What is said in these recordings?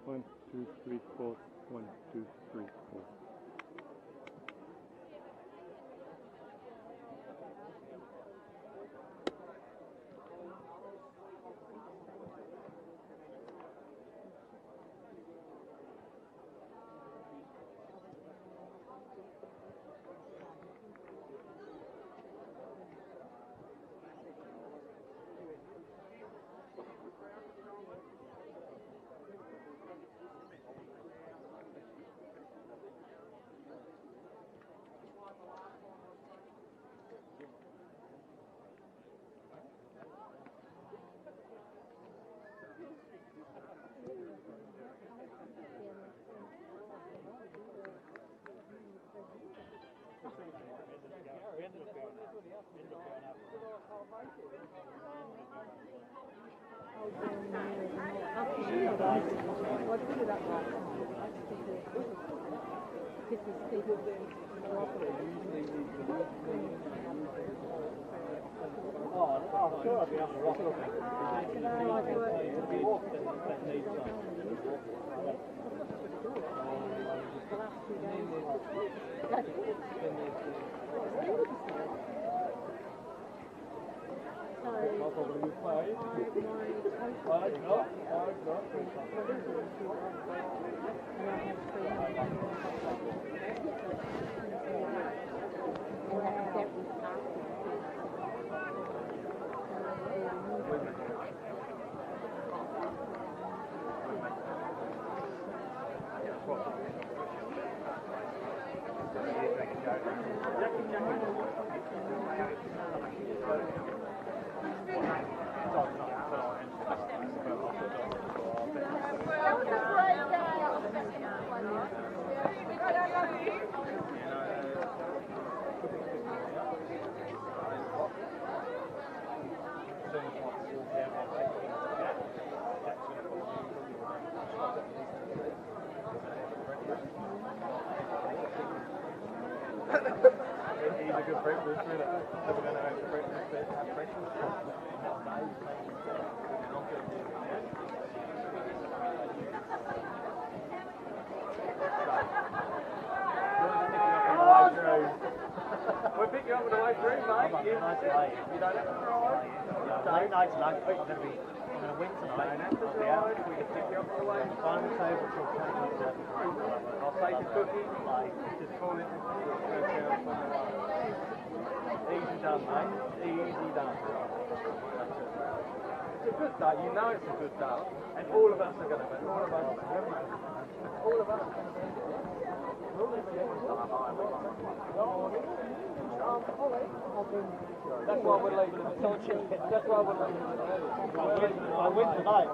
1, 2, 3, 4. 1, 2, 3, 4. Oh, sure, I'll be on the rock. We'll pick you up on the way through, mate. You don't have to ride. I'm going to win tonight. Don't have to ride. We can pick you up on the way. Final table till 2027. I'll take a cookie. Just call it. Easy done, mate. Easy done. It's a good day. You know it's a good day. And all of us are going to win. All of us. All of us. That's why we're leaving it. That's why we're leaving it. I win tonight.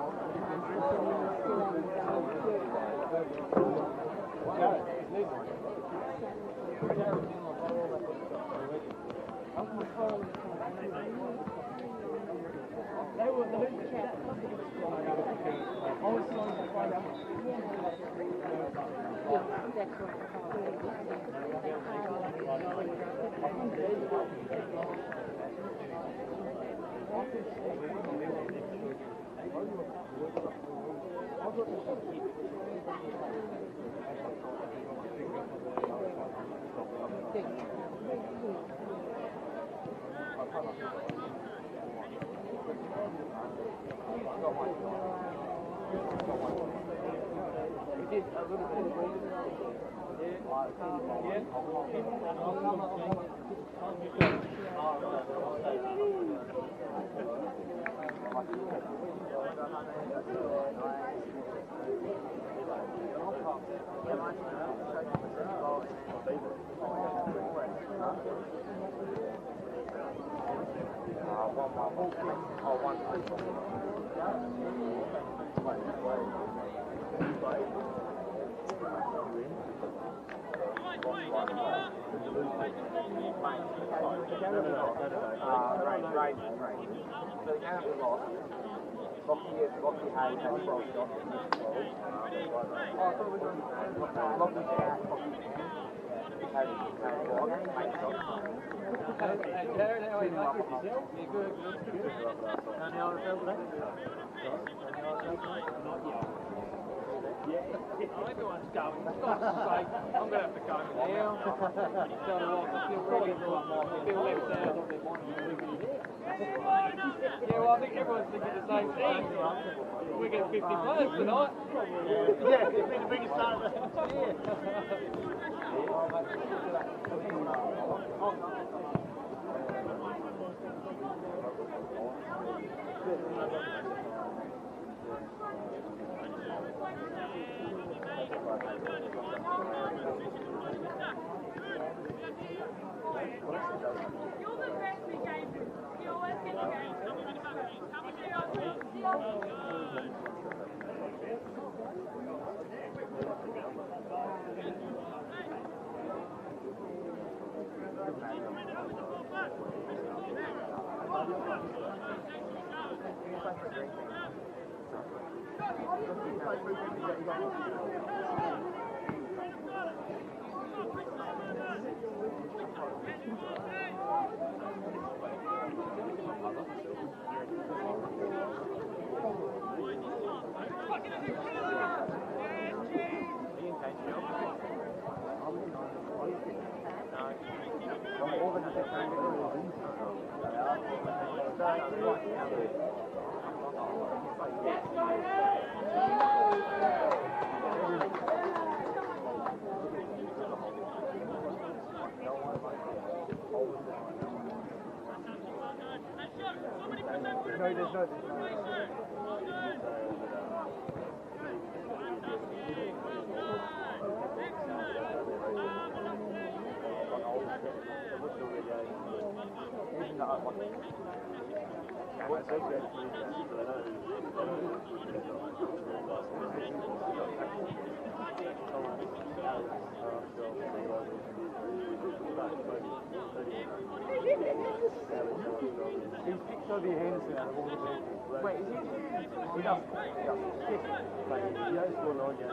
We did a little bit of reading. Right. So the game we lost. Lockie Hayes and Frog shot. Oh, I thought we were doing Lockie's out. Harry Frog, mate shot. Jared, how are you? You good? Any other film today? Not yet. Everyone's going. For God's sake, I'm going to have to go now. Tell you what, Phil left out. Yeah, well, I think everyone's thinking the same thing. We get 50 players tonight. Yeah, it's been the biggest start of the year. He's picked Toby Henderson out of all the people. Wait, is he? He doesn't. He has scored 9 games.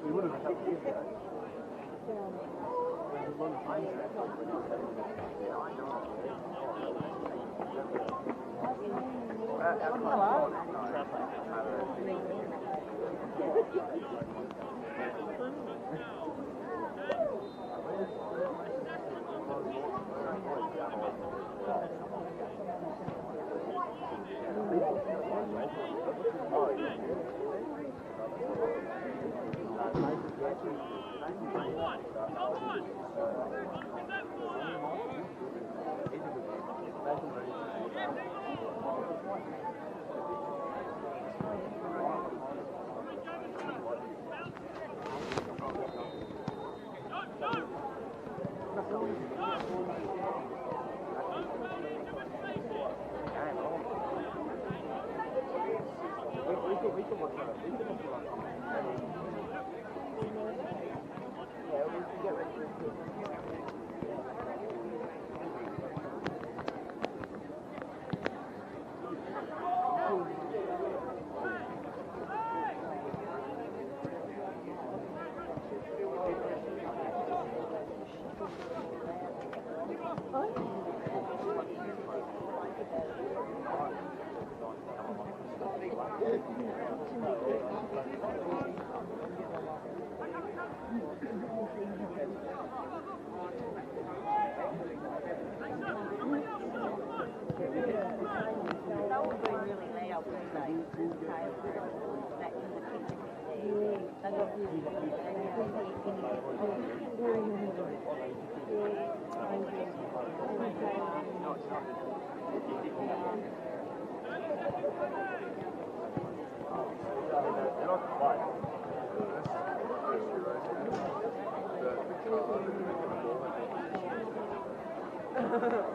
We would have had years ago.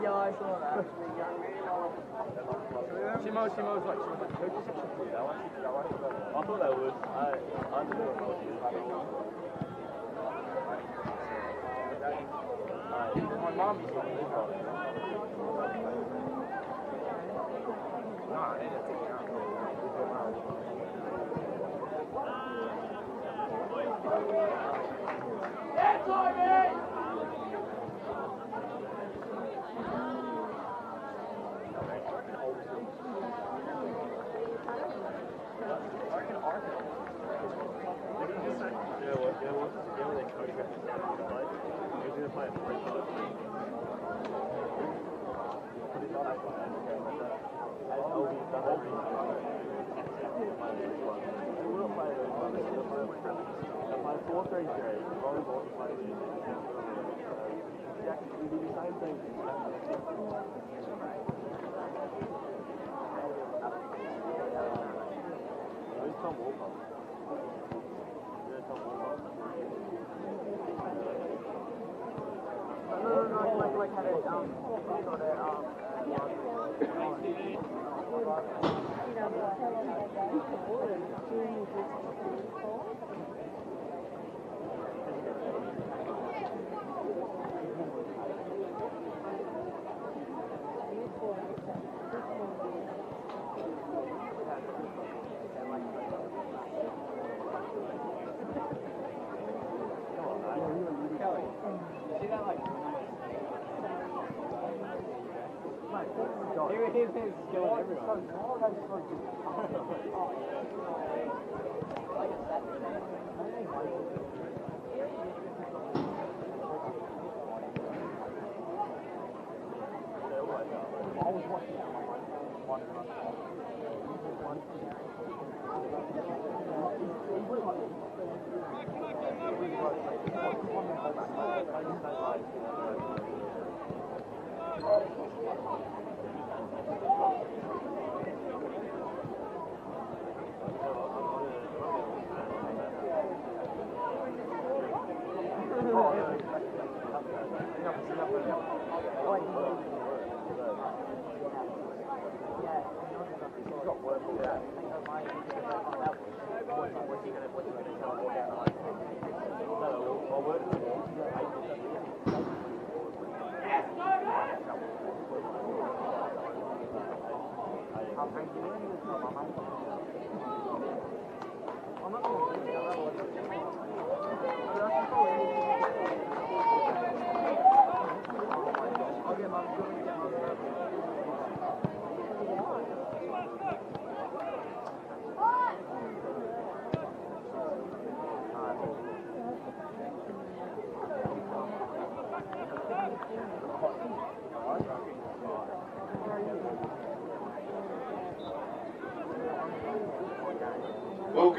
Yeah, I saw that. She was like, coaches section for you. I thought that was, I didn't know what she was. My mum used to be no, I didn't think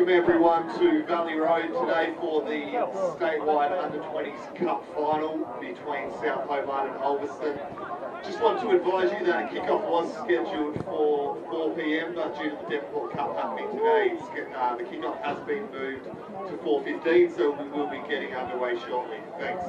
welcome everyone to Valley Road today for the statewide Under-20s Cup final between South Hobart and Ulverstone. Just want to advise you that kick-off was scheduled for 4 p.m, but due to the Devonport Cup happening today, the kick-off has been moved to 4:15, so we will be getting underway shortly. Thanks.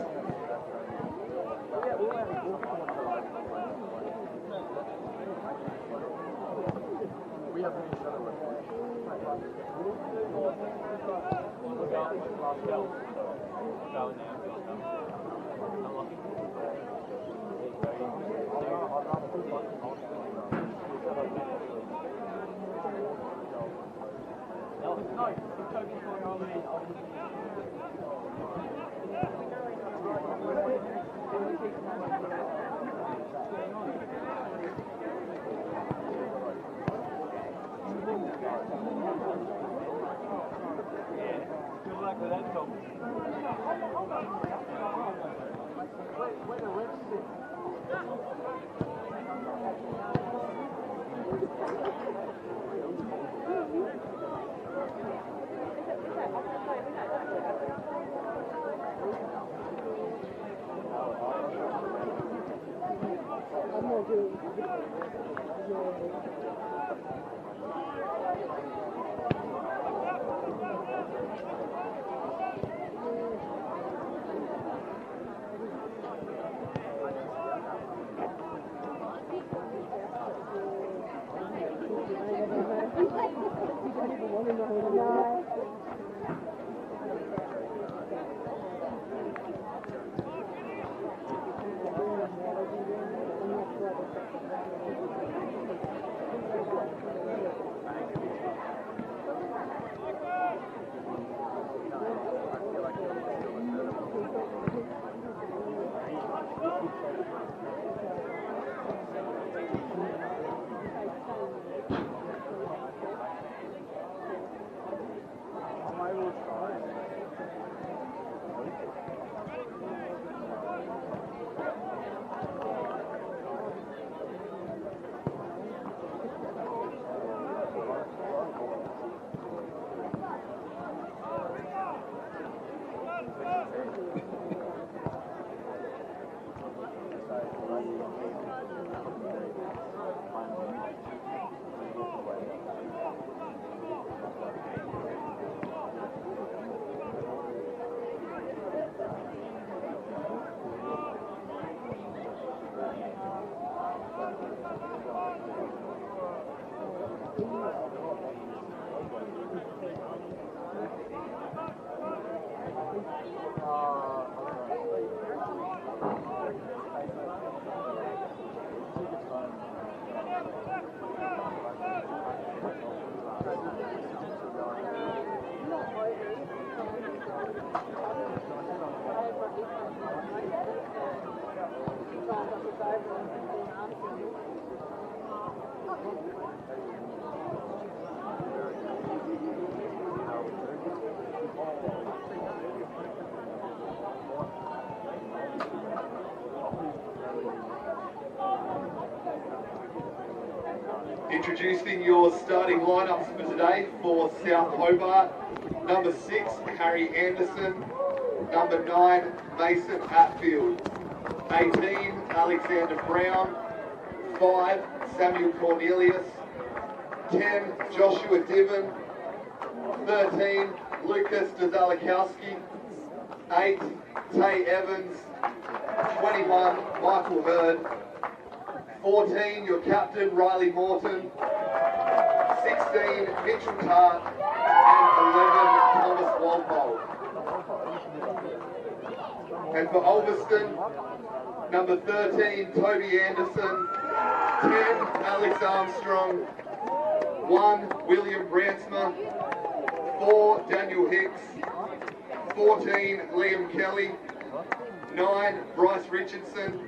Introducing your starting lineups for today for South Hobart. Number 6, Harry Anderson. Number 9, Mason Hatfield. 18, Alexander Brown. 5, Samuel Cornelius. 10, Joshua Diven. 13, Lucas Dazalakowski. 8, Tay Evans. 21, Michael Hurd. 14, your captain, Riley Morton. 16, Mitchell Tart. And 11, Thomas Walpole. And for Ulverstone, number 13, Toby Anderson. 10, Alex Armstrong. 1, William Bransma. 4, Daniel Hicks. 14, Liam Kelly. 9, Bryce Richardson.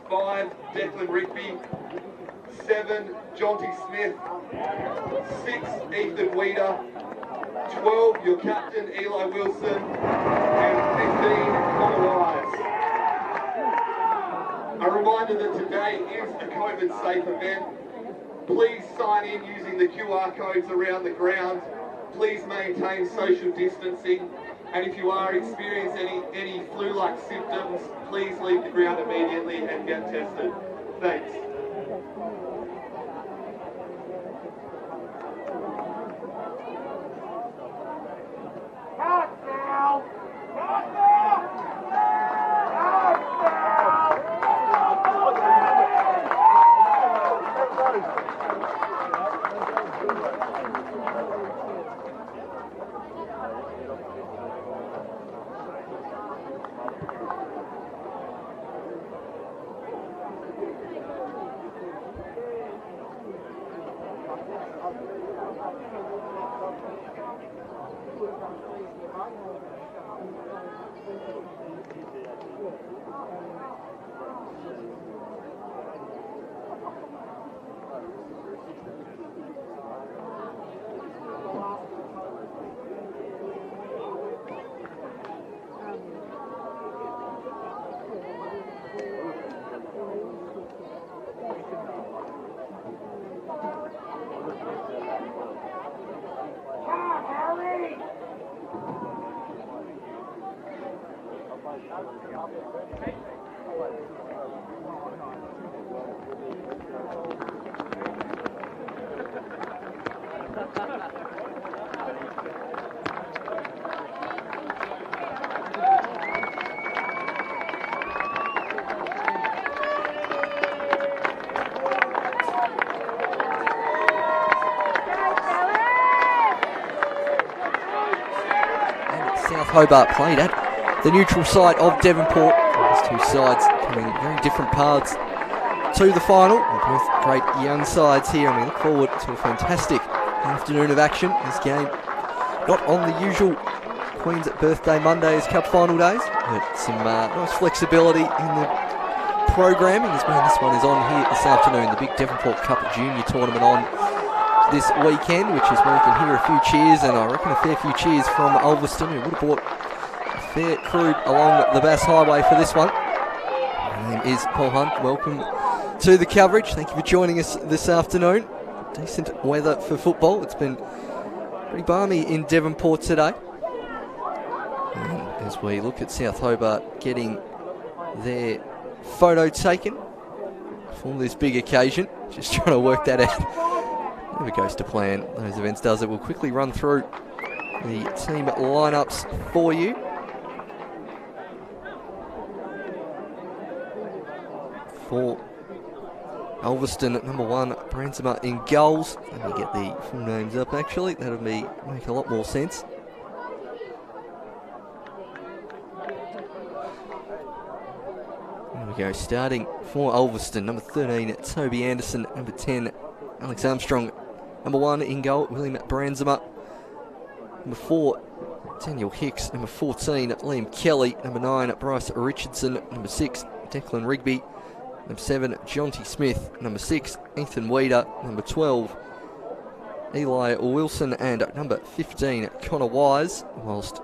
5, Declan Rigby. 7, Jonty Smith. 6, Ethan Weeder. 12, your captain, Eli Wilson. And 15, Connor Wise. A reminder that today is a COVID-safe event. Please sign in using the QR codes around the ground. please maintain social distancing, and if you are experiencing any flu-like symptoms, please leave the ground immediately and get tested. Thanks. Hobart played at the neutral site of Devonport. These two sides coming very different paths to the final. They're both great young sides here, and we look forward to a fantastic afternoon of action. This game not on the usual Queen's Birthday Mondays Cup final days, but some nice flexibility in the programming as well. This one is on here this afternoon, the big Devonport Cup Junior Tournament on this weekend, which is where you can hear a few cheers, and I reckon a fair few cheers from Ulverstone, who would have brought a fair crew along the Bass Highway for this one. My name is Paul Hunt. Welcome to the coverage. Thank you for joining us this afternoon. Decent weather for football. It's been pretty balmy in Devonport today. And as we look at South Hobart getting their photo taken for this big occasion, just trying to work that out. Never goes to plan, those events does it. We'll quickly run through the team lineups for you. For Ulverstone at number 1, Brandsma in goals. Let me get the full names up actually, that'll make a lot more sense. There we go, starting for Ulverstone, number 13, Toby Anderson, number 10, Alex Armstrong, number 1 in goal, William Brandsma. Number 4, Daniel Hicks. Number 14, Liam Kelly. Number 9, Bryce Richardson. Number 6, Declan Rigby. Number 7, Jonty Smith. Number 6, Ethan Weeder. Number 12, Eli Wilson. And number 15, Connor Wise. Whilst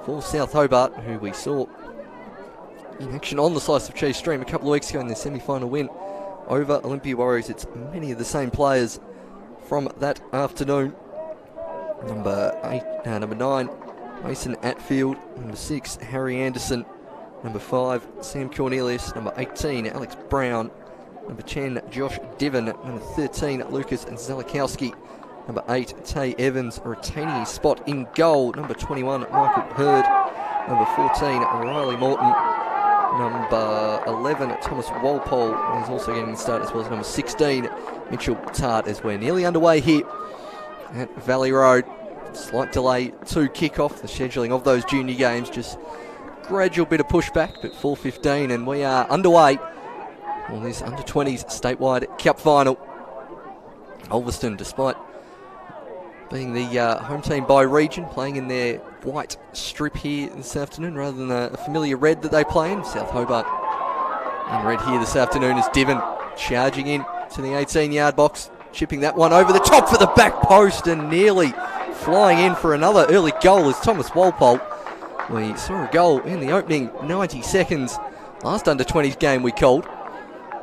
for South Hobart, who we saw in action on the Slice of Cheese stream a couple of weeks ago in their semi-final win over Olympia Warriors, it's many of the same players from that afternoon. Number 9, Mason Atfield. Number 6, Harry Anderson. Number 5, Sam Cornelius. Number 18, Alex Brown. Number 10, Josh Diven. Number 13, Lucas Zelikowski. Number 8, Tay Evans retaining his spot in goal. Number 21, Michael Hurd. Number 14, Riley Morton. Number 11, Thomas Walpole, is also getting the start, as well as number 16, Mitchell Tart, as we're nearly underway here at Valley Road. Slight delay to kick off the scheduling of those junior games, just gradual bit of pushback, but 4:15 and we are underway on this under-20s statewide cup final. Ulverstone, despite being the home team by region, playing in their white strip here this afternoon rather than a familiar red that they play in. South Hobart in red here this afternoon as Diven charging in to the 18-yard box, chipping that one over the top for the back post and nearly flying in for another early goal is Thomas Walpole. We saw a goal in the opening 90 seconds last under-20s game we called.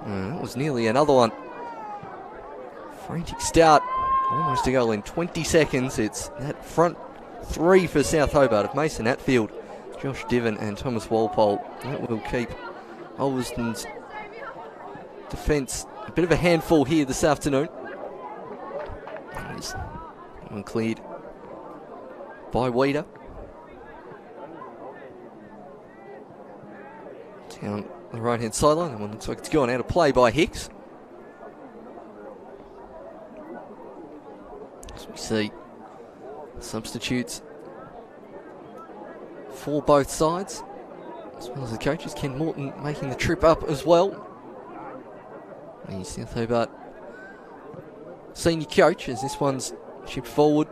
That was nearly another one. Frantic start Almost a goal in 20 seconds. It's that front three for South Hobart of Mason Atfield, Josh Diven and Thomas Walpole. That will keep Ulverstone's defence a bit of a handful here this afternoon. There's one cleared by Weeder. Down the right-hand sideline. That one looks like it's gone out of play by Hicks. As we see substitutes for both sides, as well as the coaches. Ken Morton making the trip up as well. The South Hobart senior coach, as this one's chipped forward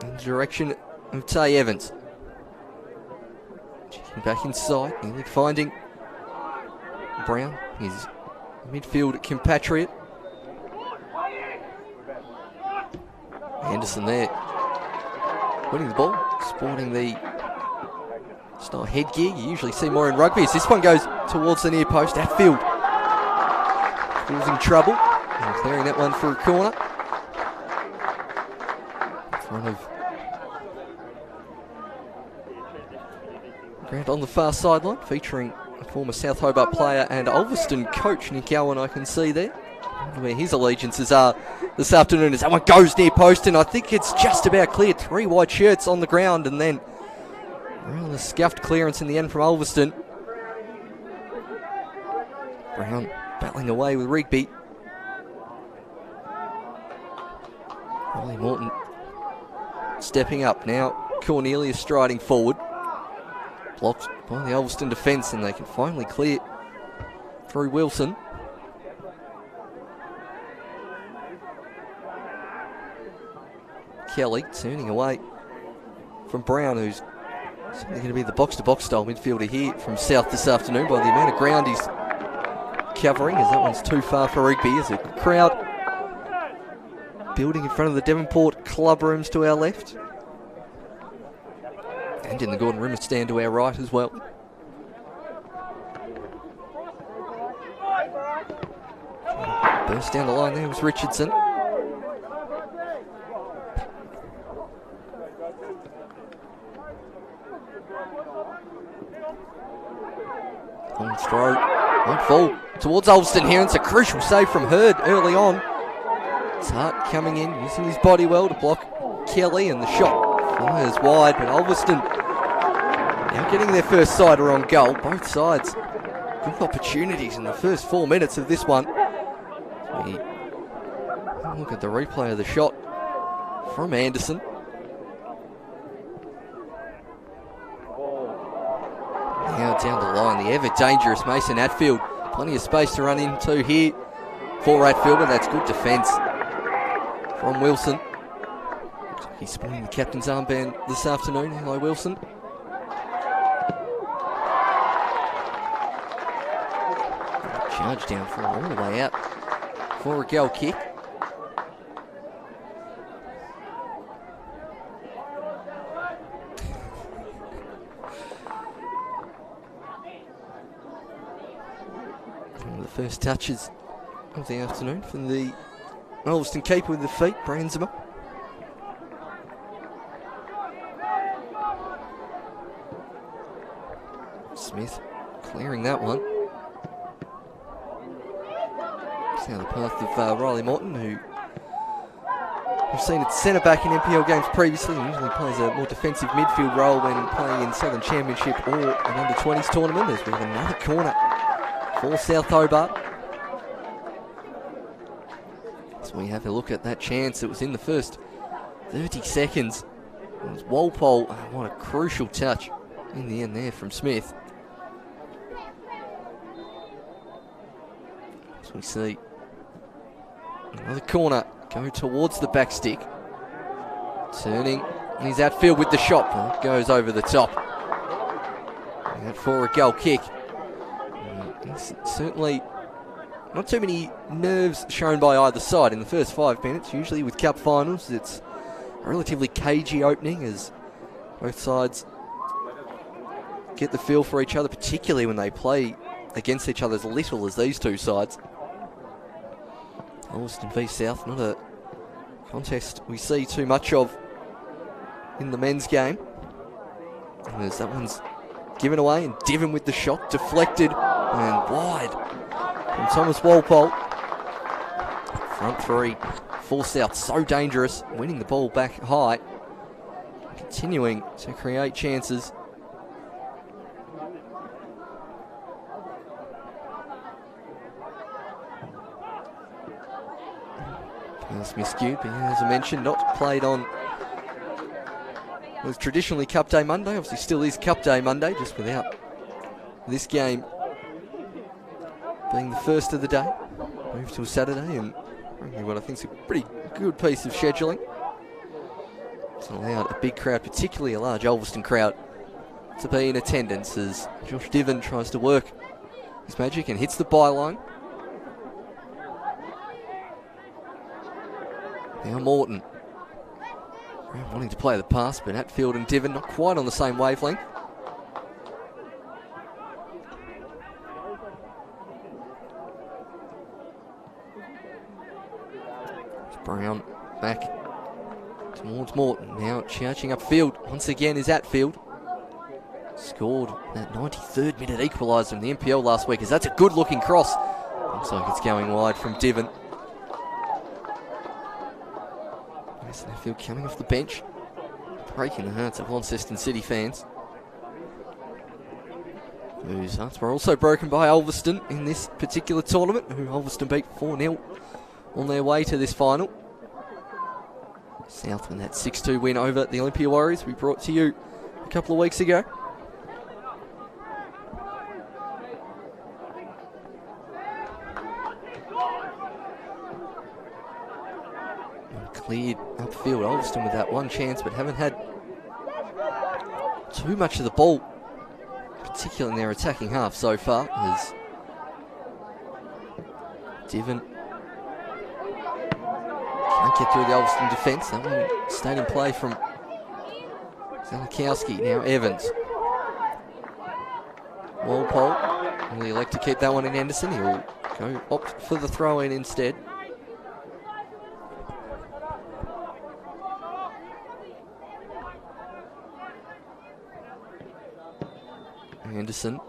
in the direction of Tay Evans. Checking back inside, nearly finding Brown, his midfield compatriot. Anderson there, winning the ball, sporting the style headgear you usually see more in rugby. As this one goes towards the near post, Atfield causing trouble, and clearing that one for a corner. In front of Grant on the far sideline, featuring a former South Hobart player and Ulverstone coach, Nick Owen, I can see there. I wonder where his allegiances are this afternoon as that one goes near post, and I think it's just about cleared. 3 white shirts on the ground, and then rather scuffed clearance in the end from Ulverstone. Brown battling away with Rigby. Riley Morton stepping up now. Cornelius striding forward. Blocked by the Ulverstone defence, and they can finally clear through Wilson. Kelly turning away from Brown, who's certainly going to be the box-to-box style midfielder here from South this afternoon by the amount of ground he's covering, as that one's too far for Rigby. As a crowd building in front of the Devonport club rooms to our left, and in the Gordon Rimmer stand to our right as well. Burst down the line there was Richardson. Long throw, won't fall towards Ulverstone here. It's a crucial save from Hurd early on. It's Hart coming in, using his body well to block Kelly, and the shot fires wide, but Ulverstone now getting their first sider on goal. Both sides good opportunities in the first 4 minutes of this one. We look at the replay of the shot from Anderson. Now down the line, the ever dangerous Mason Atfield. Plenty of space to run into here for Atfield, but that's good defence from Wilson. He's sporting the captain's armband this afternoon. Hello, Wilson. Charge down for all the way out for a goal kick. One of the first touches of the afternoon from the Ulverstone keeper with the feet, Brandsma. Smith clearing that one. It's now the path of Riley Morton, who we've seen at centre back in NPL games previously. He usually plays a more defensive midfield role when playing in Southern Championship or an under-20s tournament. As we have another corner for South Hobart. So we have a look at that chance. It was in the first 30 seconds. It was Walpole. What a crucial touch in the end there from Smith. So we see another corner go towards the back stick. Turning, and he's outfield with the shot. Well, it goes over the top. And for a goal kick. Certainly not too many nerves shown by either side in the first 5 minutes. Usually with cup finals, it's a relatively cagey opening as both sides get the feel for each other, particularly when they play against each other as little as these two sides. Ulverstone v South, not a contest we see too much of in the men's game. And as that one's given away, and Diven with the shot, deflected and wide from Thomas Walpole. Front three for South, so dangerous, winning the ball back high, continuing to create chances. Pass miscued, but as I mentioned, not played on. It was traditionally Cup Day Monday, obviously still is Cup Day Monday, just without this game being the first of the day. Moved to a Saturday, and what I think is a pretty good piece of scheduling. It's allowed a big crowd, particularly a large Ulverstone crowd, to be in attendance as Josh Diven tries to work his magic and hits the byline. Now Morton. Wanting to play the pass, but Hatfield and Diven not quite on the same wavelength. Brown back towards Morton. Now charging upfield. Once again is Hatfield. Scored that 93rd minute equaliser in the NPL last week, as that's a good looking cross. Looks like it's going wide from Diven. Hatfield coming off the bench, breaking the hearts of Launceston City fans, whose hearts were also broken by Ulverstone in this particular tournament, who Ulverstone beat 4-0 on their way to this final. South with that 6-2 win over the Olympia Warriors we brought to you a couple of weeks ago. Cleared upfield, Ulverstone with that one chance, but haven't had too much of the ball, particularly in their attacking half so far, as Diven can't get through the Ulverstone defence. That one stayed in play from Zanikowski. Now Evans. Walpole will elect to keep that one in Anderson. He'll go opt for the throw in instead. Anderson,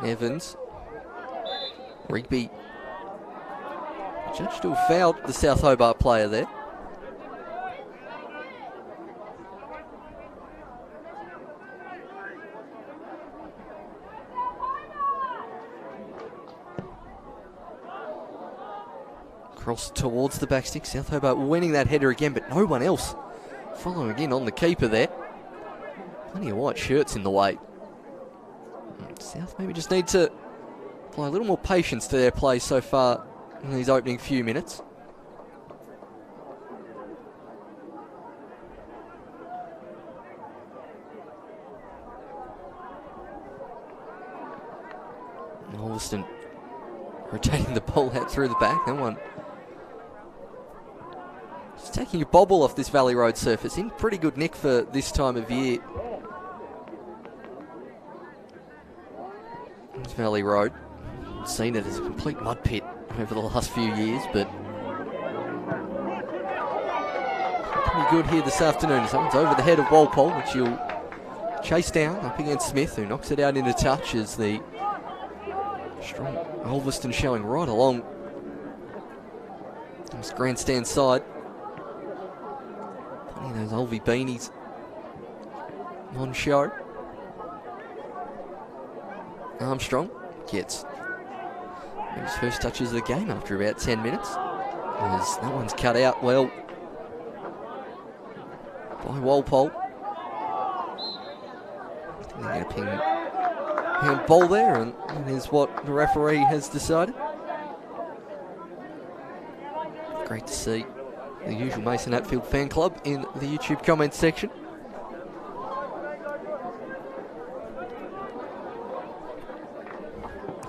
Evans, Rigby. Judge to have fouled the South Hobart player there. Cross towards the back stick. South Hobart winning that header again, but no one else following in on the keeper there. Plenty of white shirts in the way. South maybe just need to apply a little more patience to their play so far in these opening few minutes. And Ulverstone rotating the ball out through the back. That one just taking a bobble off this Valley Road surface. In pretty good nick for this time of year. Valley Road, seen it as a complete mud pit over the last few years, but pretty good here this afternoon. Someone's over the head of Walpole, which he'll chase down up against Smith, who knocks it out into touch as the strong Ulverstone showing right along this grandstand side. Putting those Ulvie beanies on show. Armstrong gets his first touches of the game after about 10 minutes. As that one's cut out well by Walpole. They're going to ping handball there, and that is what the referee has decided. Great to see the usual Mason Hatfield fan club in the YouTube comments section.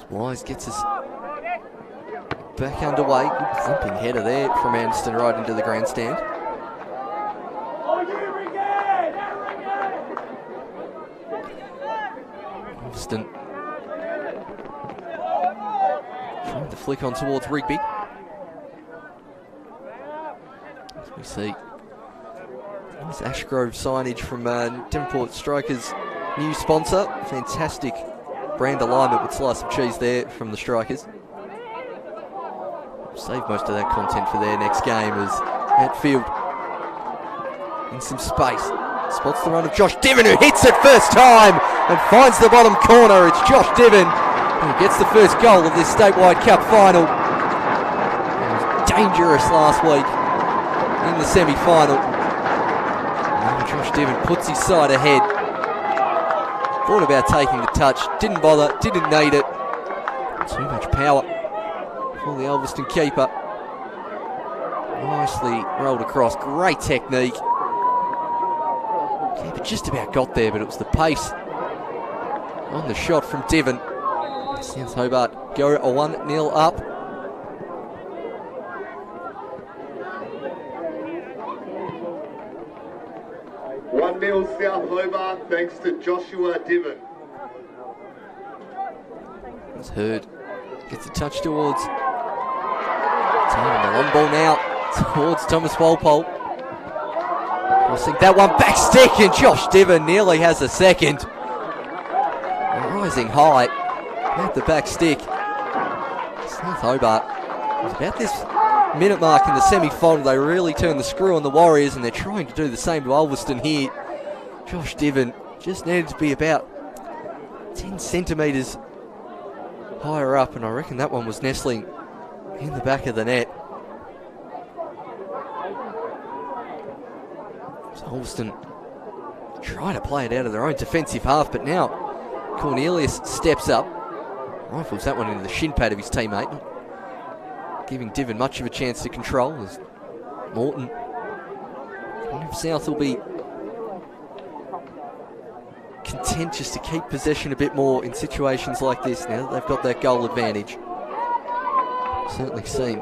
Wise gets us back underway. Good thumping header there from Anderson right into the grandstand. Ulverstone trying to flick on towards Rigby. As we see this Ashgrove signage from Devonport Strikers' new sponsor. Fantastic brand alignment with slice of cheese there from the Strikers. Save most of that content for their next game as Hatfield in some space. Spots the run of Josh Diven, who hits it first time and finds the bottom corner. It's Josh Diven who gets the first goal of this statewide cup final. It was dangerous last week in the semi-final. Now Josh Diven puts his side ahead. Thought about taking the touch, didn't bother, didn't need it. Too much power for the Ulverstone keeper. Nicely rolled across, great technique. Keeper just about got there, but it was the pace on the shot from Diven. South Hobart go a 1-0 up. South Hobart thanks to Joshua Diven. It's Hurd. Gets a touch towards the long ball now towards Thomas Walpole. Crossing that one back stick, and Josh Diven nearly has a second. Rising high at the back stick. South Hobart was about this minute mark in the semi-final. They really turned the screw on the Warriors, and they're trying to do the same to Ulverstone here. Josh Diven just needed to be about 10 centimetres higher up, and I reckon that one was nestling in the back of the net. So Ulverstone trying to play it out of their own defensive half, but now Cornelius steps up, rifles that one into the shin pad of his teammate, not giving Diven much of a chance to control as Morton. I wonder if South will be content just to keep possession a bit more in situations like this now that they've got that goal advantage. Certainly seen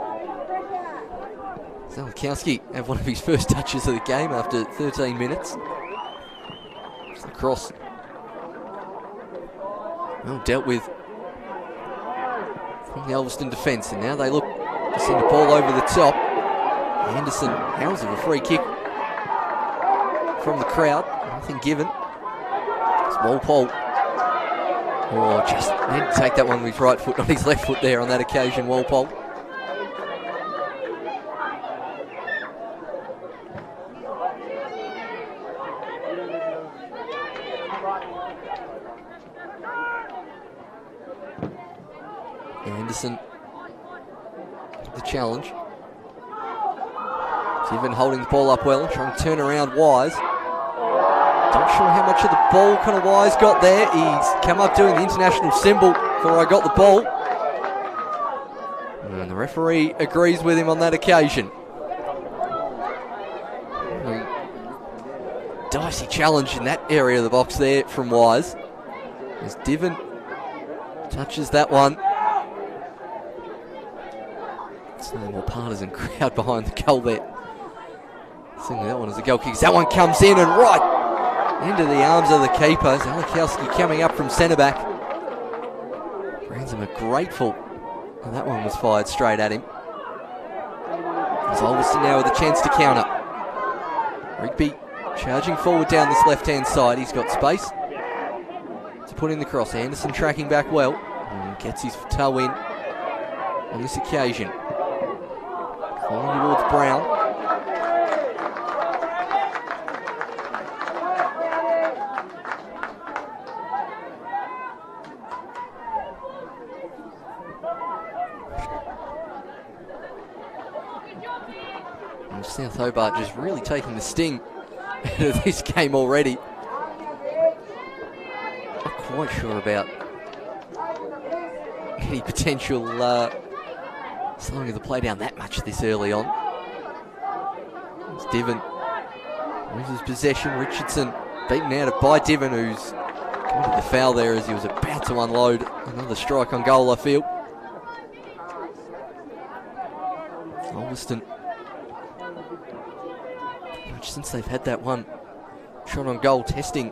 Zalakowski have one of his first touches of the game after 13 minutes. It's the cross. Well dealt with from the Ulverstone defence, and now they look to send the ball over the top. Anderson, hours of a free kick from the crowd, nothing given. Walpole, just need to take that one with his right foot, not his left foot there on that occasion, Walpole. Anderson, the challenge. Diven holding the ball up well, trying to turn around Wise. Not sure how much of the ball kind of Wise got there. He's come up doing the international symbol before I got the ball. And the referee agrees with him on that occasion. Dicey challenge in that area of the box there from Wise. As Diven touches that one. Slightly more partisan crowd behind the goal there. Thinking that one is a goal kick. That one comes in and right into the arms of the keeper. Zalakowski coming up from centre-back. Brandsma grateful. And that one was fired straight at him. As Ulverstone now with a chance to counter. Rigby charging forward down this left-hand side. He's got space to put in the cross. Anderson tracking back well. And gets his toe in on this occasion. Falling towards Brown. South Hobart just really taking the sting out of this game already. Not quite sure about any potential slowing of the play down that much this early on. It's Diven loses possession. Richardson beaten out by Diven, who's committed the foul there as he was about to unload another strike on goal, I feel. Ulverstone, since they've had that one shot on goal testing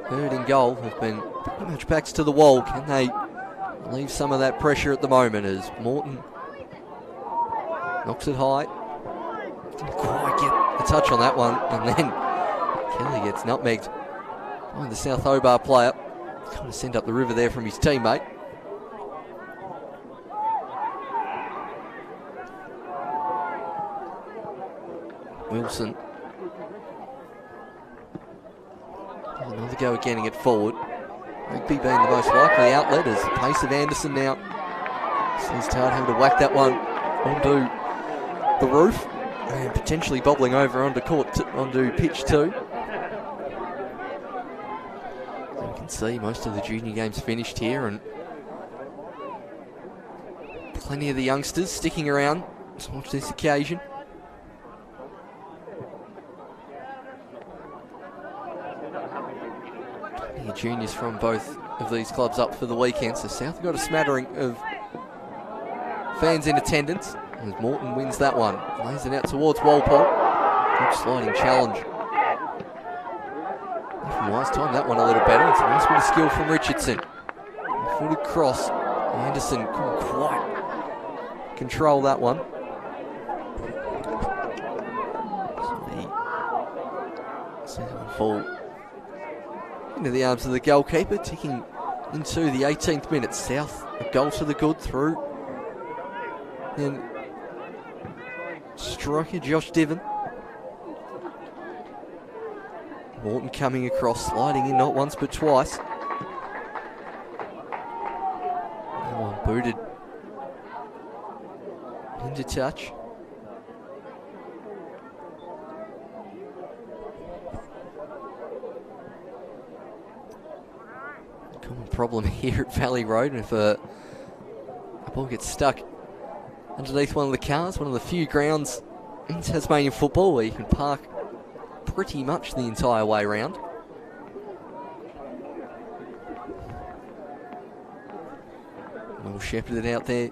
Hurd in goal, have been pretty much backs to the wall. Can they leave some of that pressure at the moment as Morton knocks it high, Didn't quite get a touch on that one, and then Kelly gets nutmegged by the South Hobart player. Kind of sent up the river there from his teammate. Wilson. Another go at getting it forward. Rigby being the most likely outlet as the pace of Anderson now sees Tard having to whack that one onto the roof and potentially bobbling over onto onto pitch 2. So you can see most of the junior games finished here, and plenty of the youngsters sticking around to watch this occasion. Juniors from both of these clubs up for the weekend, so South have got a smattering of fans in attendance as Morton wins that one. Lays it out towards Walpole. Good sliding challenge. If Wise timed that one a little better. It's a nice bit of skill from Richardson. Footed cross. Anderson couldn't quite control that one. So that one fall into the arms of the goalkeeper, ticking into the 18th minute. South a goal to the good through. And striker Josh Diven. Morton coming across, sliding in not once but twice. That one booted into touch. Common problem here at Valley Road, if a ball gets stuck underneath one of the cars, one of the few grounds in Tasmanian football where you can park pretty much the entire way round. Well shepherded out there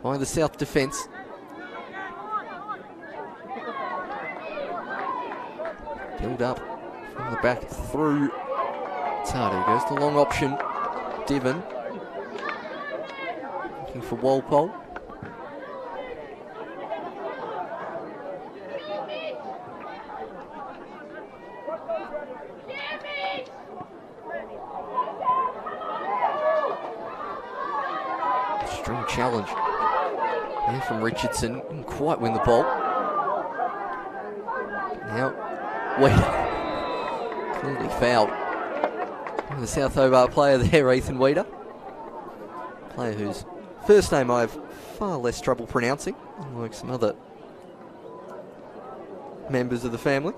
by the South defence. Build up from the back through Tardo. Goes the long option. Diven looking for Walpole. Strong challenge there from Richardson. Didn't quite win the ball. Now, Weeder clearly fouled. The South Hobart player there, Ethan Weeder. Player whose first name I have far less trouble pronouncing, unlike some other members of the family.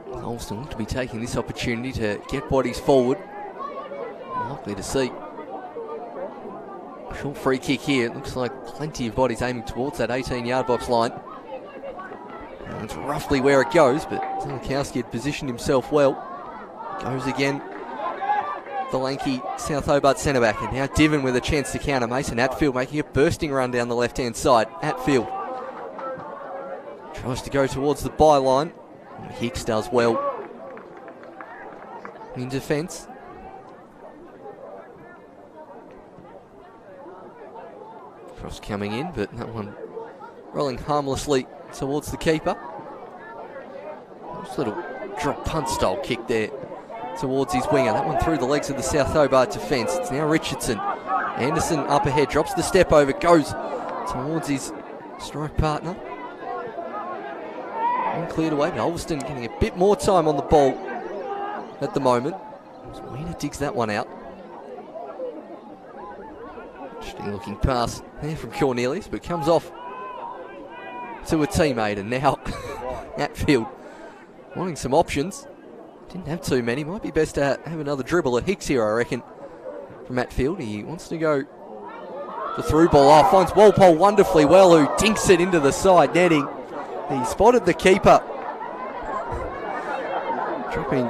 Ulverstone look to be taking this opportunity to get bodies forward. Likely to see a short free kick here. It looks like plenty of bodies aiming towards that 18-yard box line. And it's roughly where it goes, but Zelikowski had positioned himself well. Goes again, the lanky South Hobart centre-back. And now Diven with a chance to counter. Mason Atfield making a bursting run down the left-hand side. Atfield tries to go towards the byline. Hicks does well in defence. Cross coming in, but that one rolling harmlessly towards the keeper. Just a little drop punt style kick there towards his winger. That one through the legs of the South Hobart defence. It's now Richardson. Anderson up ahead, drops the step over, goes towards his strike partner. And cleared away, but Ulverstone getting a bit more time on the ball at the moment. Weiner digs that one out. Interesting looking pass there from Cornelius, but comes off to a teammate, and now Atfield wanting some options. Didn't have too many. Might be best to have another dribble at Hicks here, I reckon, from Atfield. He wants to go the through ball. Oh, finds Walpole wonderfully well, who dinks it into the side netting. He spotted the keeper dropping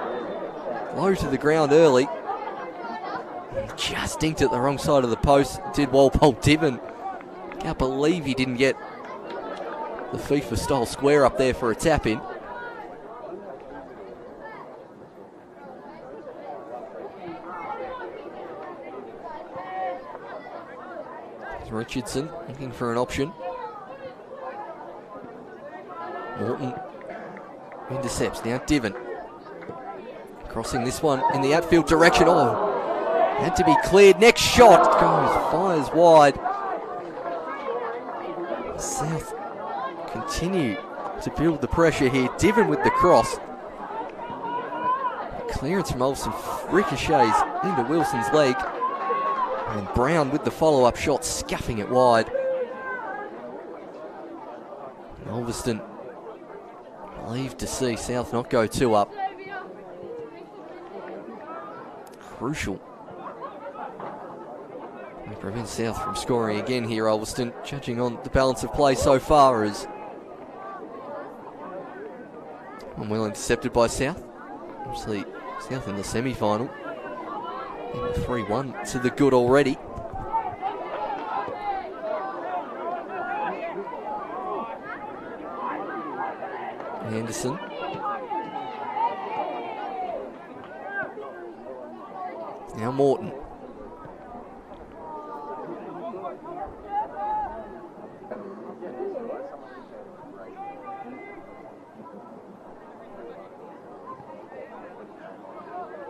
low to the ground early. He just dinked it the wrong side of the post. Did Walpole. Diven, can't believe he didn't get the FIFA style square up there for a tap in. Richardson looking for an option. Morton intercepts. Now Diven. Crossing this one in the outfield direction. Oh, had to be cleared. Next shot goes, fires wide. South continue to build the pressure here. Diven with the cross. Clearance from Olsen ricochets into Wilson's leg. And Brown with the follow-up shot, scuffing it wide. Ulverstone relieved to see South not go 2 up. Crucial. They prevent South from scoring again here, Ulverstone, judging on the balance of play so far, as well intercepted by South. Obviously, South in the semi-final. 3-1 to the good already. Anderson. Now Morton.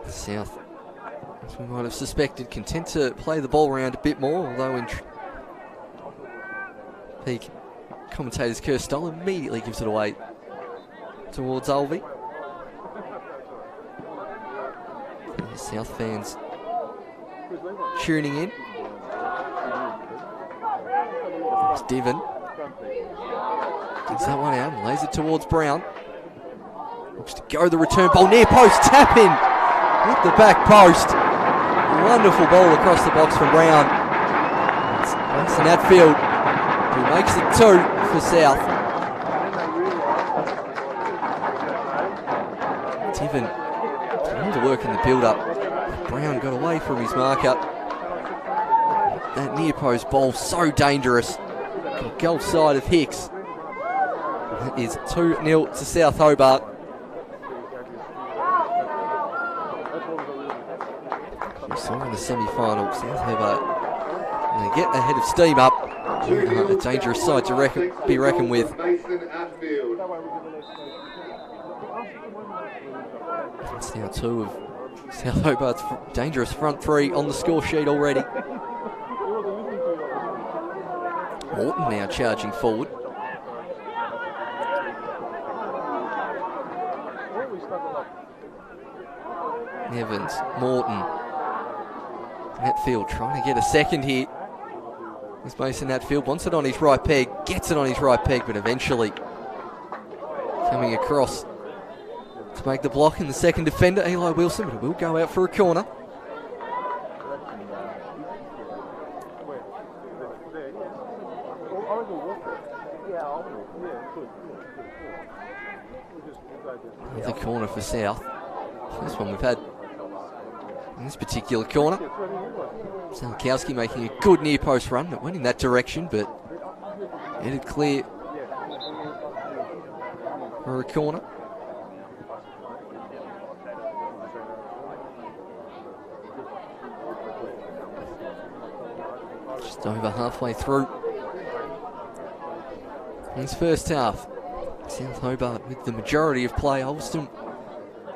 South, as we might have suspected, content to play the ball around a bit more, although in peak commentator's curse style immediately gives it away towards Ulvie. The South fans tuning in. It's Diven. Digs that one out and lays it towards Brown. Looks to go the return ball, near post, tap in with the back post. Wonderful ball across the box from Brown. It's Mason Atfield who makes it 2 for South. Diven trying to work in the build-up. Brown got away from his marker. That near post ball so dangerous. Goal side of Hicks. That is 2-0 to South Hobart. We saw in the semi-final, South Hobart going to get ahead of steam up. A dangerous side to be reckoned with. It's now 2 of South Hobart's dangerous front 3 on the score sheet already. Morton now charging forward. Evans, Morton, Atfield trying to get a second here. As Mason Atfield wants it on his right peg, gets it on his right peg, but eventually coming across to make the block in the second defender, Eli Wilson, but it will go out for a corner. Another corner for South. First one we've had in this particular corner. Salakowski making a good near post run. It went in that direction, but headed clear for a corner. Just over halfway through his first half. South Hobart with the majority of play. Ulverstone,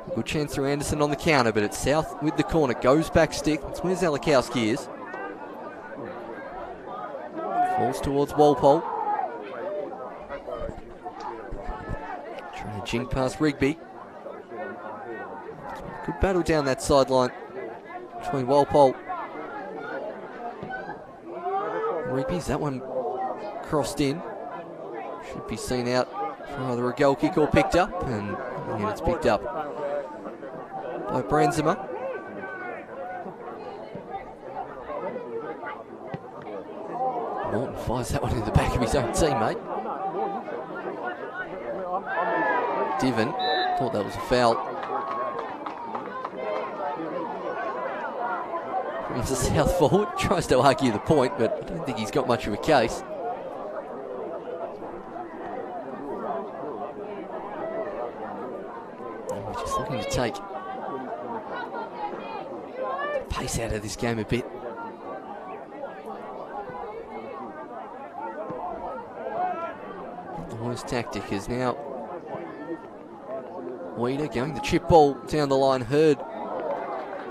a good chance through Anderson on the counter, but it's South with the corner. Goes back stick. That's where Zalakowski is. Falls towards Walpole. Trying to jink past Rigby. Good battle down that sideline between Walpole and Rigby's. That one crossed in. Should be seen out for either a goal kick or picked up, and it's picked up by Brandsema. Morton fires that one in the back of his own teammate. Diven thought that was a foul. Brings the South forward, tries to argue the point, but I don't think he's got much of a case. Just looking to take the pace out of this game a bit. The worst tactic is now Weeder going the chip ball down the line. Hurd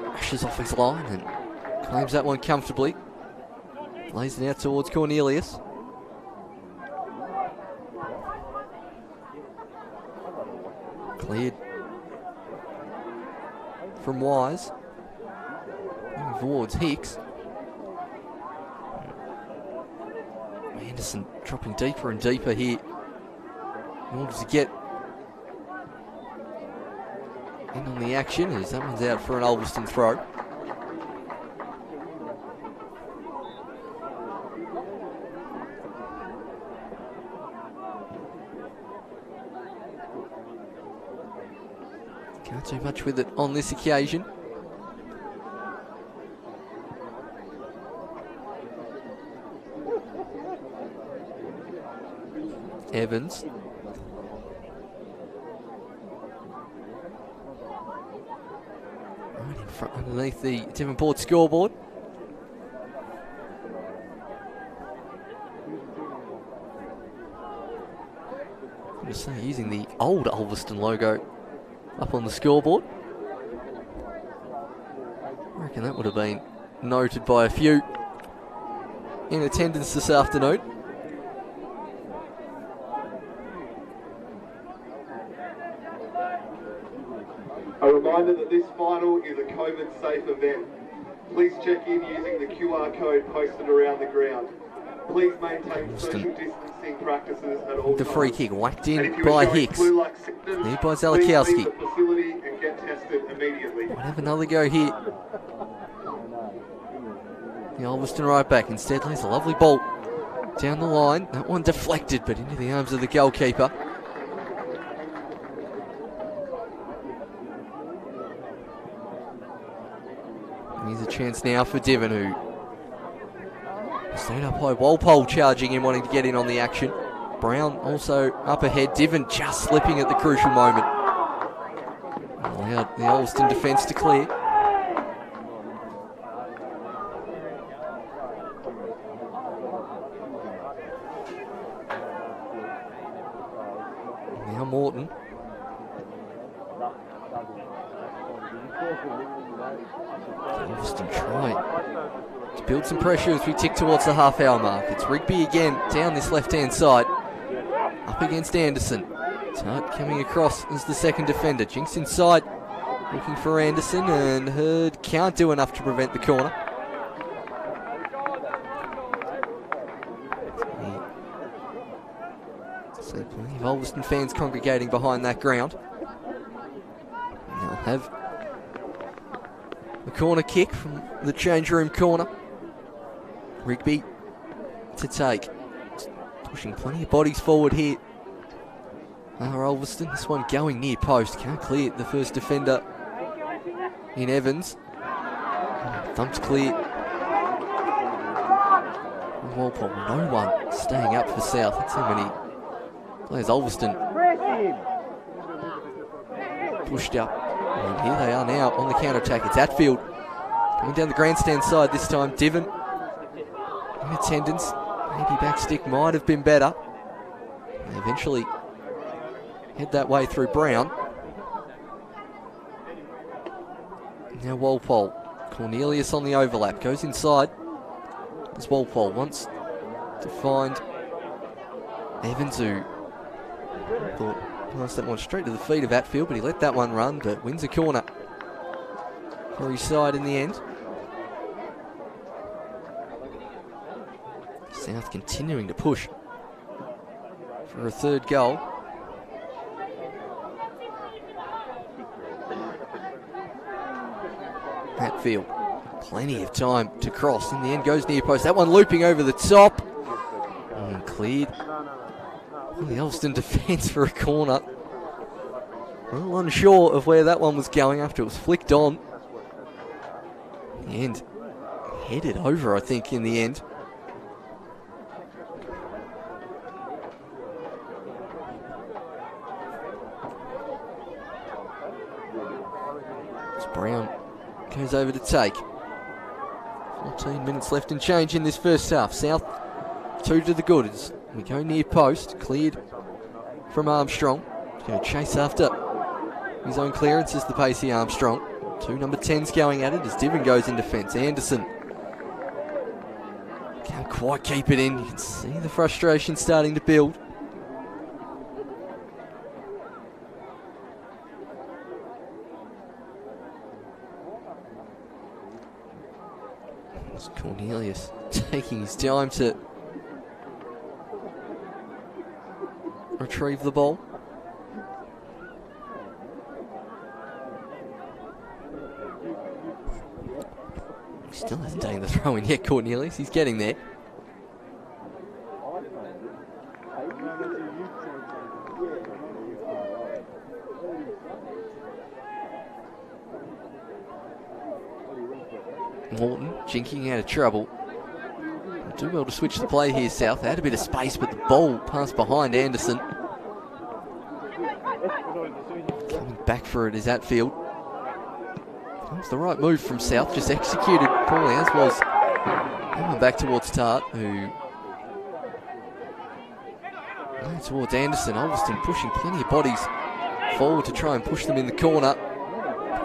rushes off his line and claims that one comfortably. Lays it out towards Cornelius. Cleared from Wise. Moving towards Hicks. Anderson dropping deeper and deeper here in order to get in on the action, as that one's out for an Ulverstone throw. Can't do much with it on this occasion. Evans. Right in front underneath the Devonport scoreboard. I'm just saying, using the old Ulverstone logo up on the scoreboard. I reckon that would have been noted by a few in attendance this afternoon. A reminder that this final is a COVID-safe event. Please check in using the QR code posted around the ground. Please maintain social distancing practices at all times. The free kick whacked in by Hicks. There by Zalakowski. The facility and get tested immediately. We'll have another go here. The Ulverstone right back instead lays a lovely ball down the line. That one deflected, but into the arms of the goalkeeper. Here's a chance now for Devon, who stayed up high. Walpole charging in, wanting to get in on the action. Brown also up ahead. Devon just slipping at the crucial moment. Allowed the Ulverstone defence to clear. Now Morton. Ulverstone try to build some pressure as we tick towards the half-hour mark. It's Rigby again down this left-hand side, up against Anderson. Tart coming across as the second defender. Jinks inside, looking for Anderson, and Hurd can't do enough to prevent the corner. So plenty of Ulverstone fans congregating behind that ground. And they'll have the corner kick from the change room corner. Rigby to take. Pushing plenty of bodies forward here. Ulverstone, this one going near post. Can't clear the first defender in Evans. Thumps clear. Walpole, no one staying up for South. That's how many players Ulverstone pushed up. And here they are now on the counter-attack. It's Atfield coming down the grandstand side this time. Devon in attendance. Maybe backstick might have been better. They eventually head that way through Brown. Now Walpole. Cornelius on the overlap. Goes inside. As Walpole wants to find Evans, who thought passed that one straight to the feet of Atfield, but he let that one run, but wins a corner for his side in the end. South continuing to push for a third goal. Hatfield, plenty of time to cross. In the end, goes near post. That one looping over the top. And cleared. The Ulverstone defence for a corner. Well, unsure of where that one was going after it was flicked on. In the end, headed over, I think, in the end. As Brown goes over to take. 14 minutes left and change in this first half. South 2 to the good as we go near post. Cleared from Armstrong. He's going to chase after his own clearance as the pacey Armstrong. Two number 10s going at it as Diven goes in defence. Anderson can't quite keep it in. You can see the frustration starting to build. It's Cornelius taking his time to retrieve the ball. He still hasn't taken the throw in yet, Cornelius. He's getting there. Morton jinking out of trouble. Do well to switch the play here, South. They had a bit of space, but the ball passed behind Anderson. Coming back for it is Atfield. That was the right move from South, just executed poorly, as was coming back towards Tart, who towards Anderson. Ulverstone pushing plenty of bodies forward to try and push them in the corner.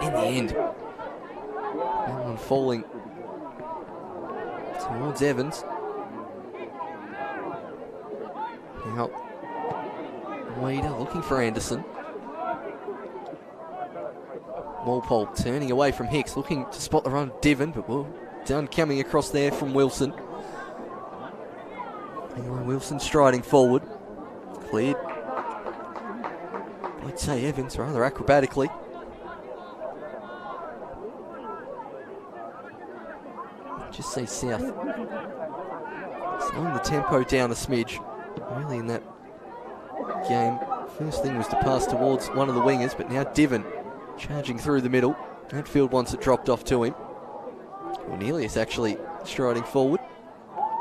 In the end, that one falling towards Evans. Now, Weeder looking for Anderson. Walpole turning away from Hicks, looking to spot the run of Diven, but well done coming across there from Wilson. Anyway, Wilson striding forward. Cleared by Tay Evans rather acrobatically. Just see South slowing the tempo down a smidge. Really in that game, first thing was to pass towards one of the wingers, but now Diven charging through the middle. Atfield wants it dropped off to him. Cornelius actually striding forward.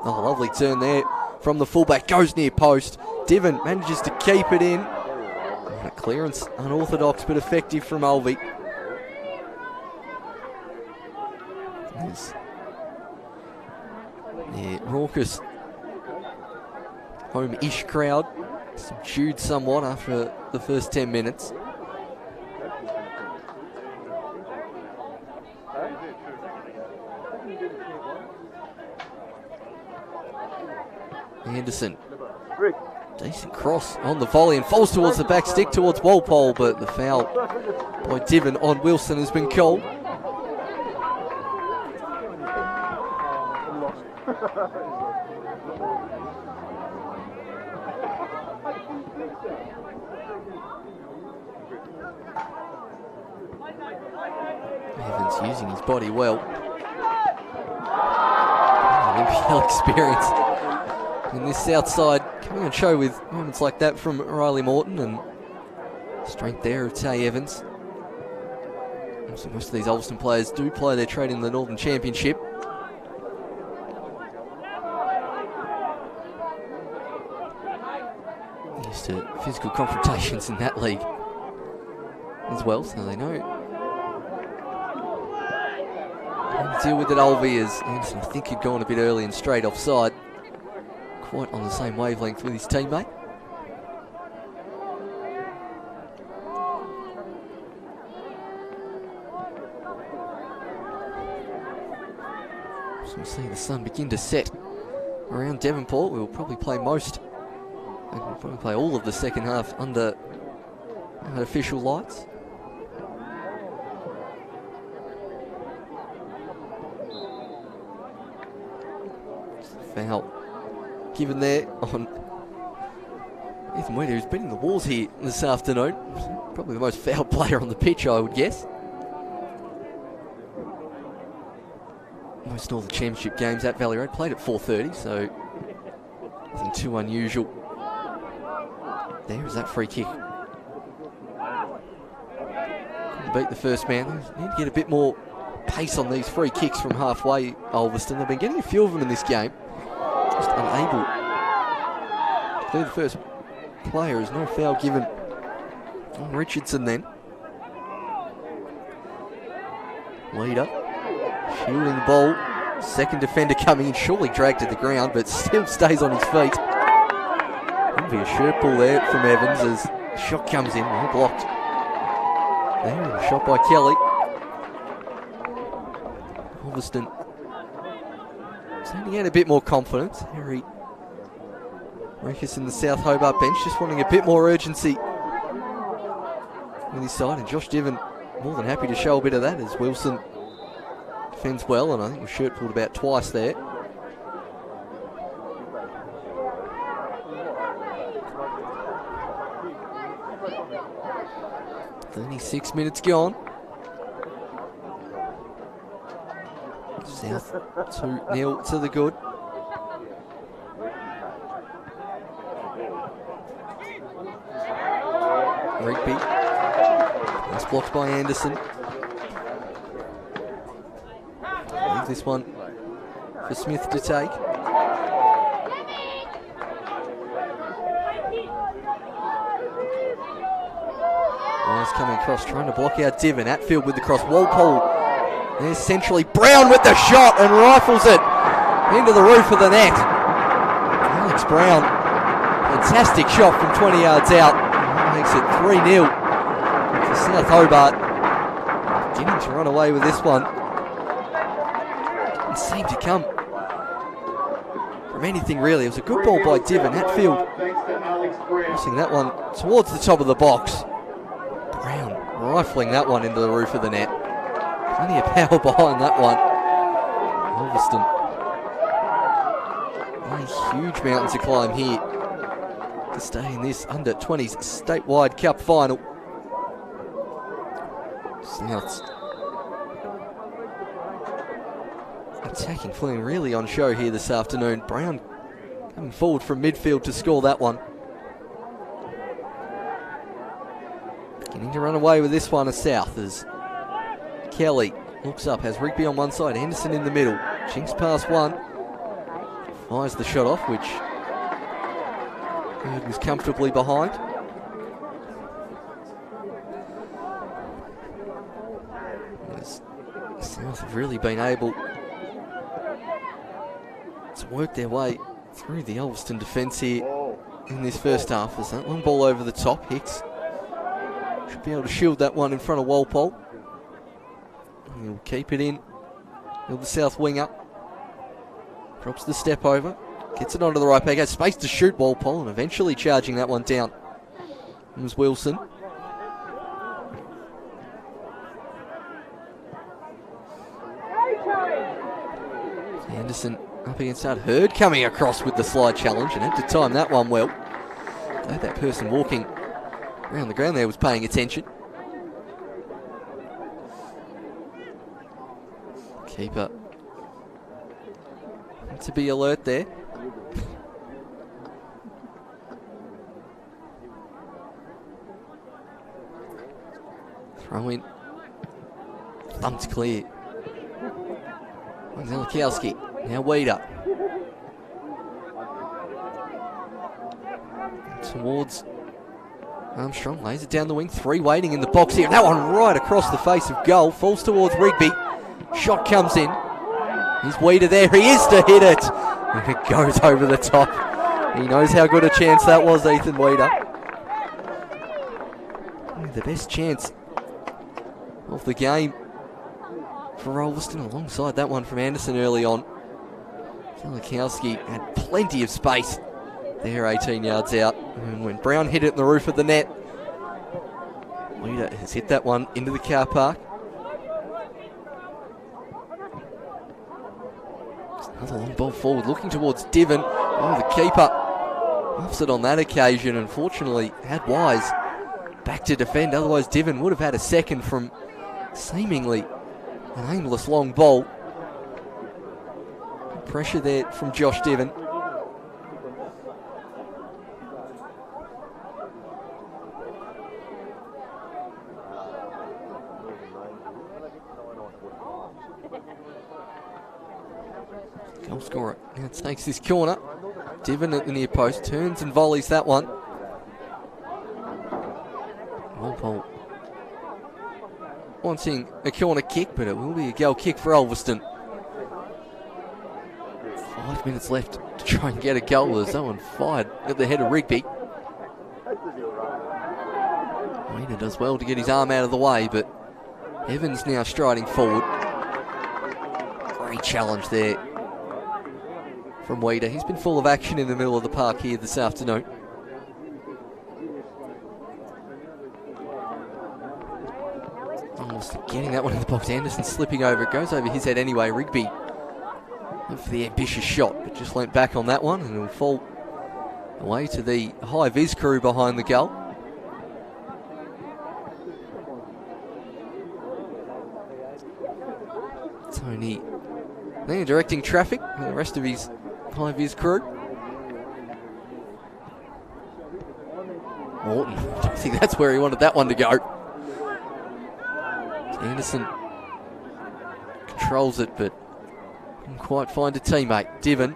Oh, lovely turn there from the fullback, goes near post. Diven manages to keep it in. And a clearance, unorthodox but effective from Ulvie. Yeah, raucous home-ish crowd, subdued somewhat after the first 10 minutes. Anderson, decent cross on the volley and falls towards the back stick towards Walpole, but the foul by Diven on Wilson has been called. Evans using his body well. NPL experience in this south side, coming on show with moments like that from Riley Morton, and strength there of Tay Evans. So most of these Ulverstone players do play their trade in the Northern Championship. Used to physical confrontations in that league as well, so they know how to deal with it. Ulvie, as Anderson, I think, had gone a bit early and straight offside. Quite on the same wavelength with his teammate. So we see the sun begin to set around Devonport. We'll probably play all of the second half under artificial lights. Foul given there on Ethan Weeder, who's been in the walls here this afternoon. Probably the most foul player on the pitch, I would guess. Most Northern Championship games at Valley Road played at 4:30, so nothing too unusual. There is that free kick. Couldn't beat the first man. Need to get a bit more pace on these free kicks from halfway, Ulverstone. They've been getting a few of them in this game. Just unable to clear the first player. There's no foul given on Richardson then. Leader shielding the ball. Second defender coming in, surely dragged to the ground, but still stays on his feet. That'll be a shirt pull there from Evans as the shot comes in, well blocked. There, a shot by Kelly. Ulverstone starting out a bit more confidence. Harry Rikus in the South Hobart bench just wanting a bit more urgency with his side, and Josh Diven more than happy to show a bit of that as Wilson defends well, and I think was shirt pulled about twice there. "36 minutes gone. South 2-0 to the good. Rigby. That's blocked by Anderson. Leave this one for Smith to take. Eyes coming across, trying to block out Diven. Atfield with the cross. Walpole. There's centrally. Brown with the shot and rifles it into the roof of the net. Alex Brown. Fantastic shot from 20 yards out. Makes it 3-0 for South Hobart. Beginning to run away with this one. It seemed to come from anything really. It was a good ball by Diven. Hatfield crossing that one towards the top of the box. Brown rifling that one into the roof of the net. Plenty of power behind that one. Ulverstone. A huge mountain to climb here to stay in this under-20s statewide cup final. South's attacking footing really on show here this afternoon. Brown coming forward from midfield to score that one. Beginning to run away with this one as South as Kelly looks up, has Rigby on one side, Anderson in the middle. Chinks past one. Fires the shot off, which Bird was comfortably behind. South have really been able to work their way through the Ulverstone defence here in this first half. There's that long ball over the top. Hicks should be able to shield that one in front of Walpole. He'll keep it in. He'll the South wing up. Drops the step over. Gets it onto the right back. Has space to shoot Walpole and eventually charging that one down. It was Wilson. Anderson up against that. Hurd coming across with the slide challenge and had to time that one well. Glad that person walking around the ground there was paying attention. Keeper to be alert there. Throw in. Thumped clear. Zelikowski. Now Weeder. Towards Armstrong. Lays it down the wing. Three waiting in the box here. That one right across the face of goal. Falls towards Rigby. Shot comes in. He's Weeder there. He is to hit it. And it goes over the top. He knows how good a chance that was, Ethan Weeder. The best chance of the game for Ulverstone alongside that one from Anderson early on. Zelikowski had plenty of space there, 18 yards out. And when Brown hit it in the roof of the net, Weeder has hit that one into the car park. Another long ball forward, looking towards Diven. Oh, the keeper offs it on that occasion. Unfortunately, had Wise back to defend. Otherwise, Diven would have had a second from seemingly an aimless long ball. Pressure there from Josh Diven. Goal scorer now takes this corner. Diven at the near post, turns and volleys that one. Walpole wanting a corner kick, but it will be a goal kick for Ulverstone. 5 minutes left to try and get a goal as someone fired at the head of Rigby. Weeder does well to get his arm out of the way, but Evans now striding forward. Great challenge there from Weeder. He's been full of action in the middle of the park here this afternoon. Almost getting that one in the box. Anderson slipping over. It goes over his head anyway. Rigby went for the ambitious shot, but just leant back on that one, and it'll fall away to the high-vis crew behind the goal. Tony there directing traffic with the rest of his high-vis crew. Morton, I don't think that's where he wanted that one to go. Anderson controls it, but couldn't quite find a teammate. Divin.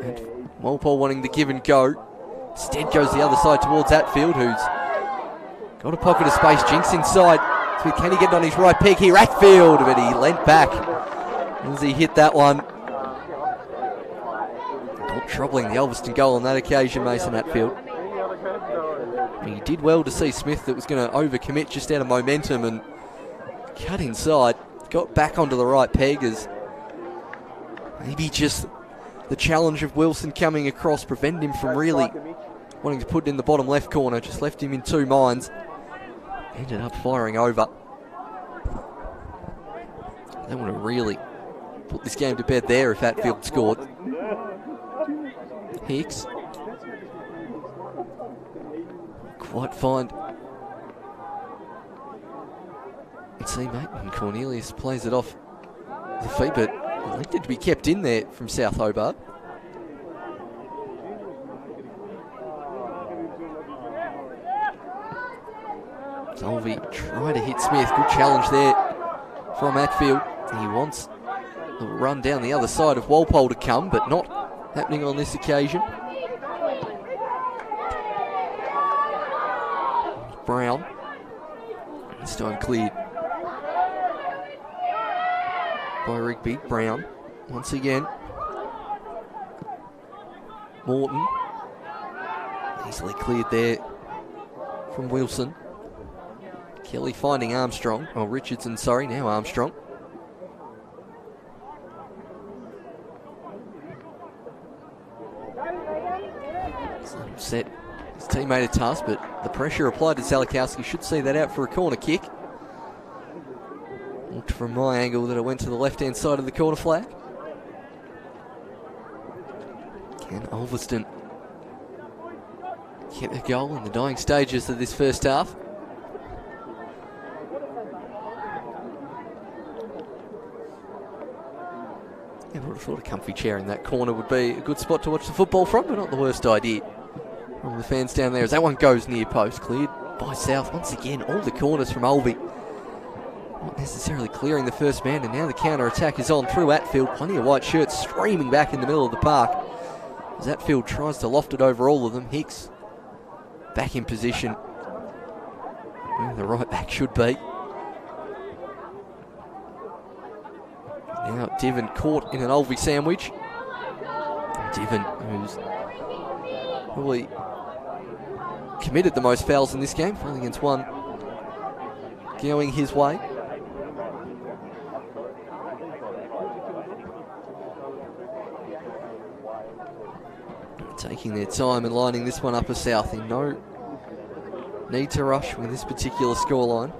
And Walpole wanting to give and go. Instead goes the other side towards Atfield, who's got a pocket of space. Jinks inside. So can he get on his right peg here? Atfield, but he leant back as he hit that one. Not troubling the Ulverstone goal on that occasion, Mason Atfield. He did well to see Smith that was going to overcommit just out of momentum and cut inside. Got back onto the right peg as maybe just the challenge of Wilson coming across prevented him from really wanting to put it in the bottom left corner. Just left him in two minds. Ended up firing over. They want to really put this game to bed there if Atfield scored. Hicks. Quite find a teammate, and Cornelius plays it off the feet, but elected to be kept in there from South Hobart. Solvey trying to hit Smith. Good challenge there from Atfield. He wants the run down the other side of Walpole to come, but not happening on this occasion. Brown. This time cleared by Rigby. Brown once again. Morton. Easily cleared there from Wilson. Kelly finding Armstrong. Oh, Richardson, sorry, now Armstrong. Set his teammate a task, but the pressure applied to Salakowski should see that out for a corner kick. Looked from my angle that it went to the left-hand side of the corner flag. Can Ulverstone get a goal in the dying stages of this first half? I would have thought a comfy chair in that corner would be a good spot to watch the football from, but not the worst idea. From the fans down there as that one goes near post. Cleared by South. Once again, all the corners from Ulvey. Not necessarily clearing the first man, and now the counter-attack is on through Atfield. Plenty of white shirts streaming back in the middle of the park. As Atfield tries to loft it over all of them. Hicks back in position where the right back should be. Now Divin caught in an Ulvey sandwich. Divin, who's probably committed the most fouls in this game, only against one going his way. Taking their time and lining this one up for South. In no need to rush with this particular scoreline.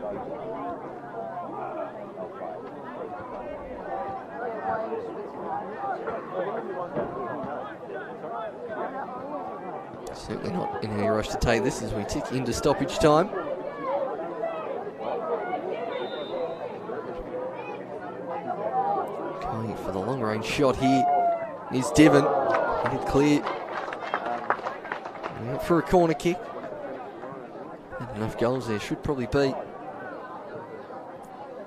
Certainly not in any rush to take this as we tick into stoppage time. Going for the long range shot here is Divin. Hit it clear. Out for a corner kick. Had enough goals there. Should probably be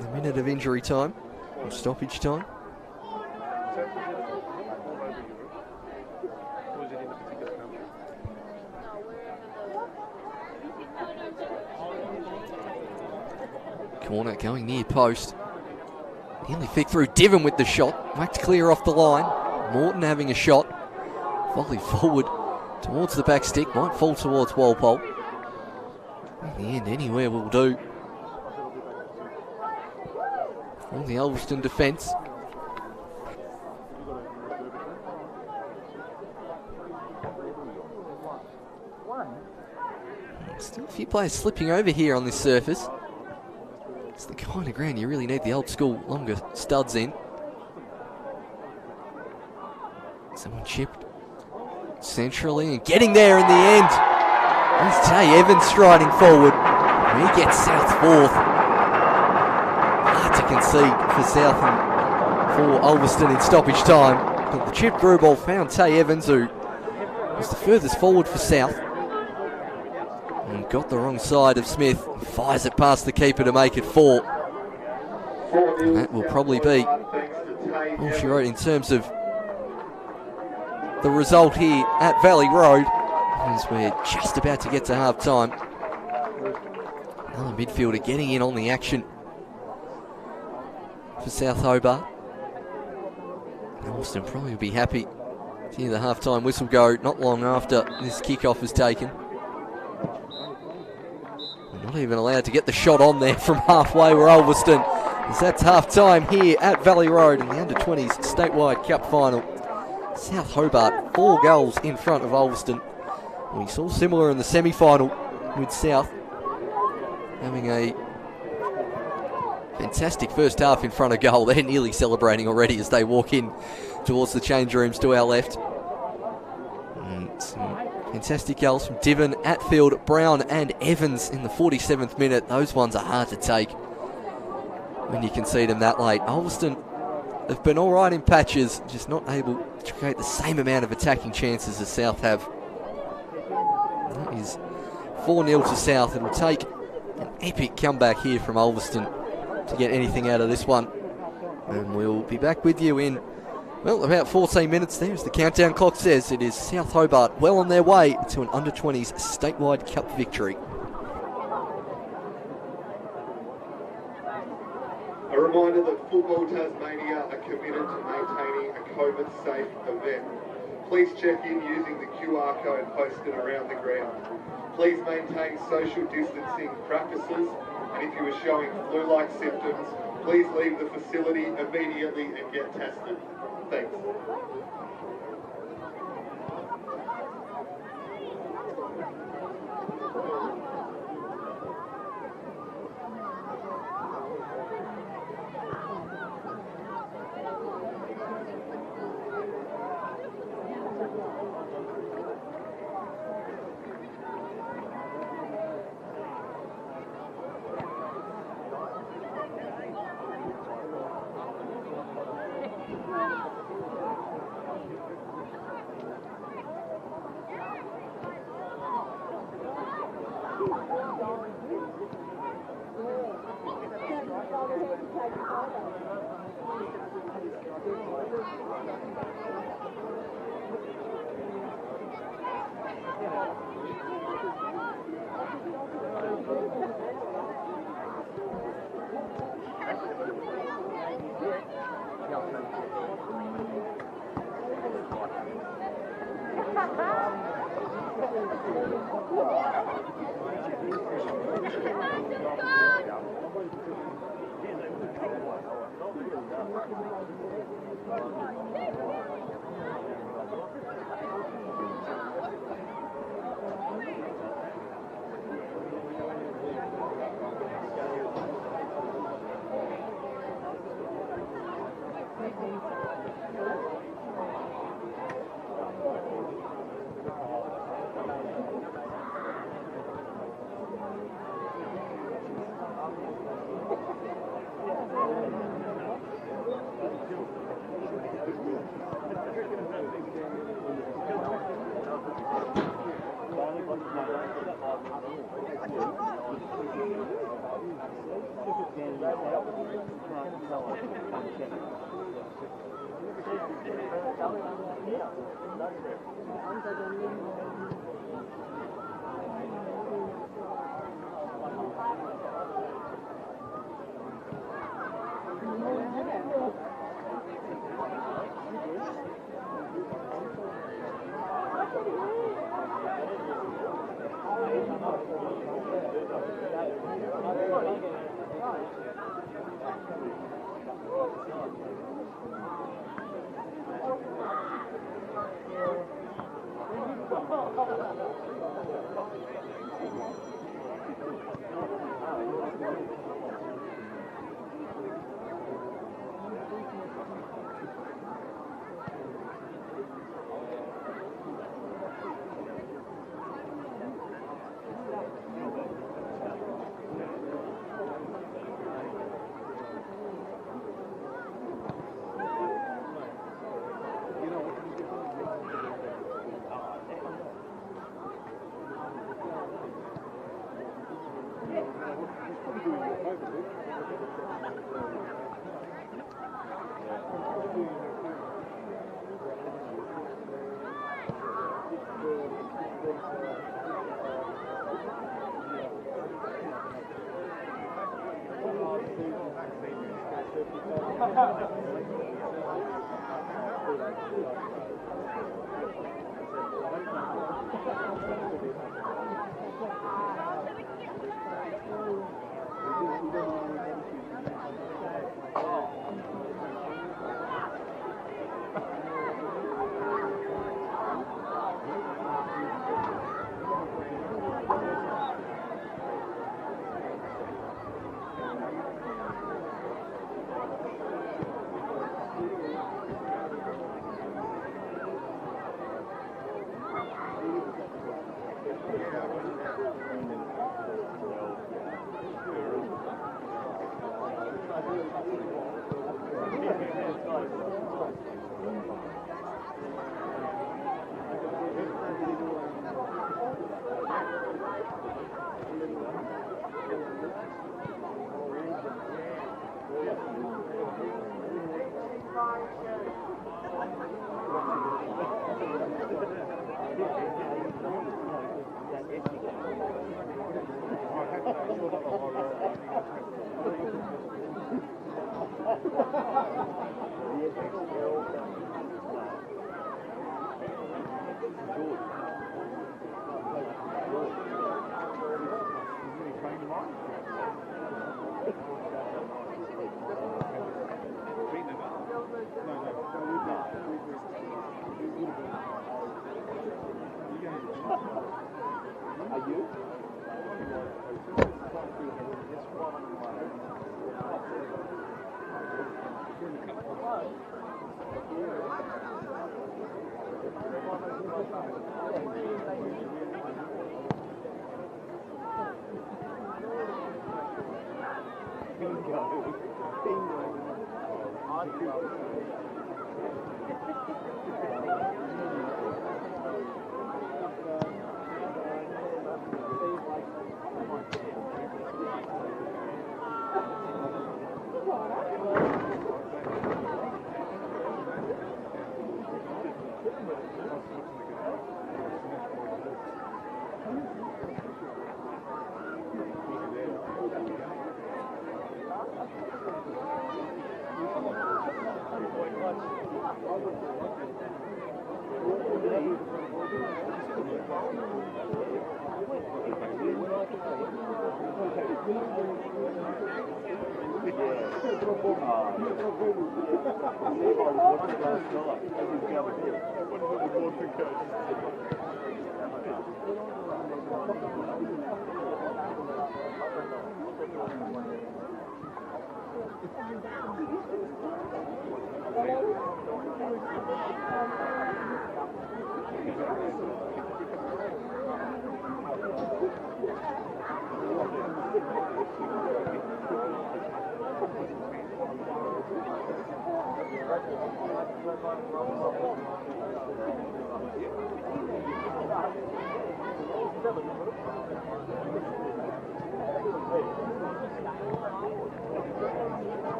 a minute of injury time or stoppage time. Corner going near post. Nearly flicked through. Divin with the shot. Whacked clear off the line. Morton having a shot. Volley forward towards the back stick, might fall towards Walpole. In the end, anywhere will do. On the Ulverstone defence. Still a few players slipping over here on this surface. It's the kind of ground you really need the old school longer studs in. Someone chipped centrally and getting there in the end. There's Tay Evans striding forward. He gets South fourth. Hard to concede for South and for Ulverstone in stoppage time. But the chip through ball found Tay Evans, who was the furthest forward for South. And got the wrong side of Smith. Fires it past the keeper to make it 4. And that will probably be all she wrote in terms of the result here at Valley Road, as we're just about to get to half time. Another midfielder getting in on the action for South Hobart. Ulverstone probably will be happy to hear the half-time whistle go not long after this kickoff is taken. We're not even allowed to get the shot on there from halfway where Ulverstone, as that's half-time here at Valley Road in the Under-20s Statewide Cup Final. South Hobart 4 goals in front of Ulverstone. We saw similar in the semi-final with South having a fantastic first half in front of goal. They're nearly celebrating already as they walk in towards the change rooms to our left. And some fantastic goals from Diven, Atfield, Brown and Evans in the 47th minute. Those ones are hard to take when you concede them that late. Ulverstone have been all right in patches, just not able to create the same amount of attacking chances as South have. That is 4-0 to South. It'll take an epic comeback here from Ulverstone to get anything out of this one. And we'll be back with you in, well, about 14 minutes there, as the countdown clock says. It is South Hobart well on their way to an Under-20s Statewide Cup victory. A reminder that Football Tasmania are committed to maintaining a COVID-safe event. Please check in using the QR code posted around the ground. Please maintain social distancing practices, and if you are showing flu-like symptoms, please leave the facility immediately and get tested. Thanks.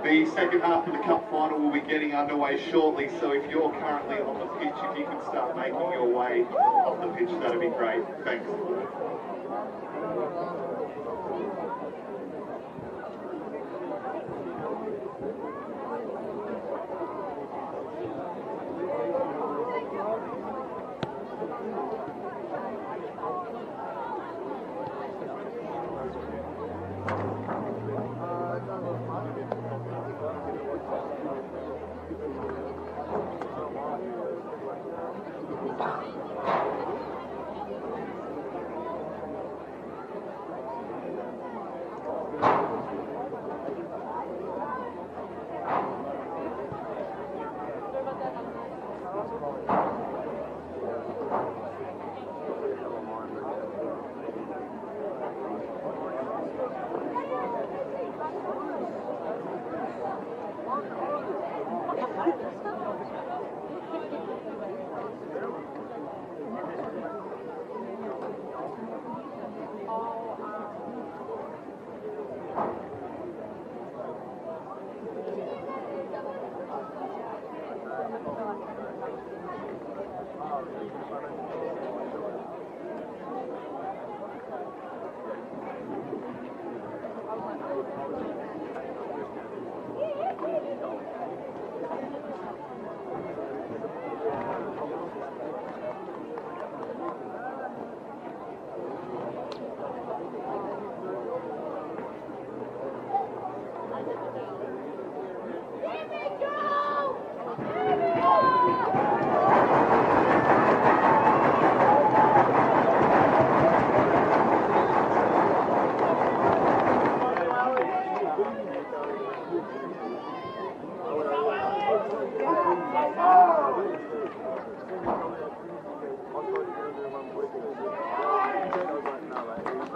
The second half of the Cup final will be getting underway shortly, so if you're currently on the pitch, if you can start making your way off the pitch. pitch, that'd be great. Thanks.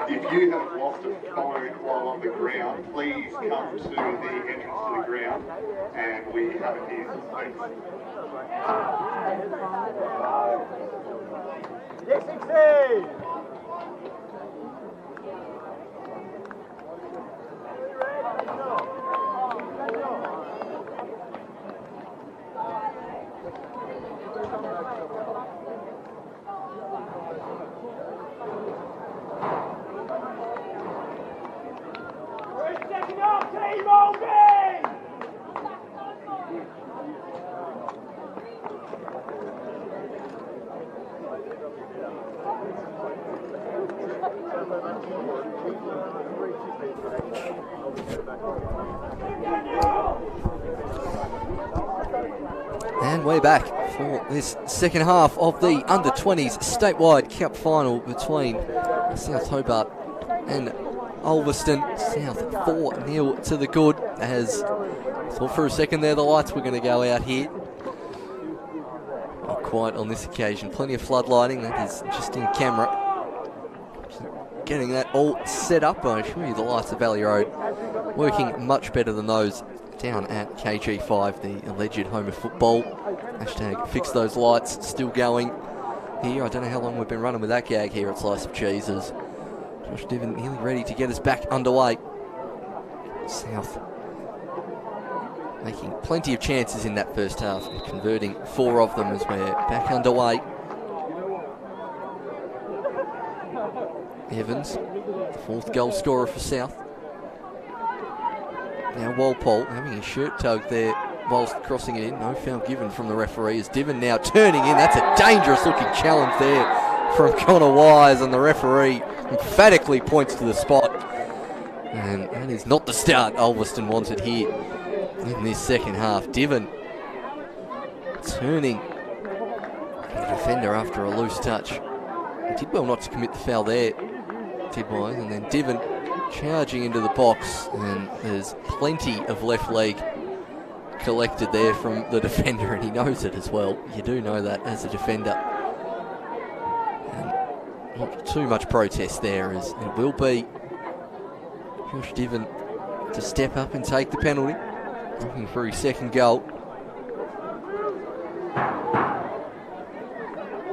If you have lost a phone while on the ground, please come to the entrance to the ground and we have it here. Thanks. Yes, 16! And we're back for this second half of the Under-20s Statewide Cup Final between South Hobart and Ulverstone. South 4-0 to the good, as thought for a second there the lights were going to go out here. Not quite on this occasion. Plenty of floodlighting, that is just in camera. Getting that all set up. I assure you the lights of Valley Road working much better than those down at KG5, the alleged home of football. Hashtag fix those lights, still going here. I don't know how long we've been running with that gag here at Slice of Cheeses. Josh Diven nearly ready to get us back underway. South making plenty of chances in that first half, converting 4 of them as we're back underway. Evans, the 4th goal scorer for South. Now Walpole having his shirt tugged there whilst crossing it in. No foul given from the referee as Diven now turning in. That's a dangerous looking challenge there from Connor Wise, and the referee emphatically points to the spot. And that is not the start Ulverstone wanted here in this second half. Diven turning the defender after a loose touch. He did well not to commit the foul there, did Wise, and then Diven charging into the box, and there's plenty of left leg collected there from the defender, and he knows it as well. You do know that as a defender. And not too much protest there, as it will be Josh Diven to step up and take the penalty, looking for his second goal.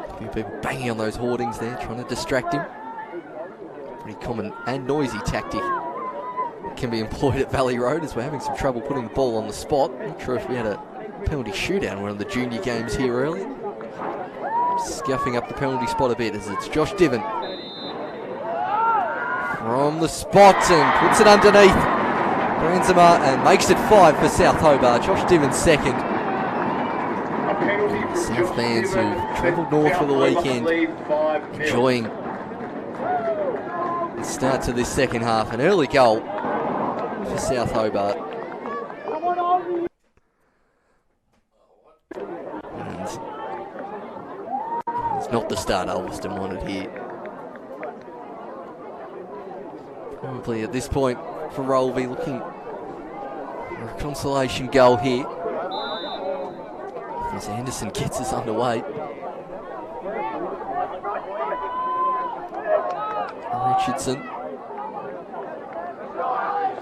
A few people banging on those hoardings there, trying to distract him. Pretty common and noisy tactic can be employed at Valley Road, as we're having some trouble putting the ball on the spot. Not sure if we had a penalty shootout in one of the junior games here earlier. scuffing up the penalty spot a bit as it's Josh Diven from the spot and puts it underneath Brandsma and makes it 5 for South Hobart. Josh Diven second. South fans who've travelled north for the weekend enjoying the start to this second half. An early goal for South Hobart. And it's not the start Ulverstone wanted here. Probably at this point for Rolby looking for a consolation goal here. As Anderson gets us underway. Richardson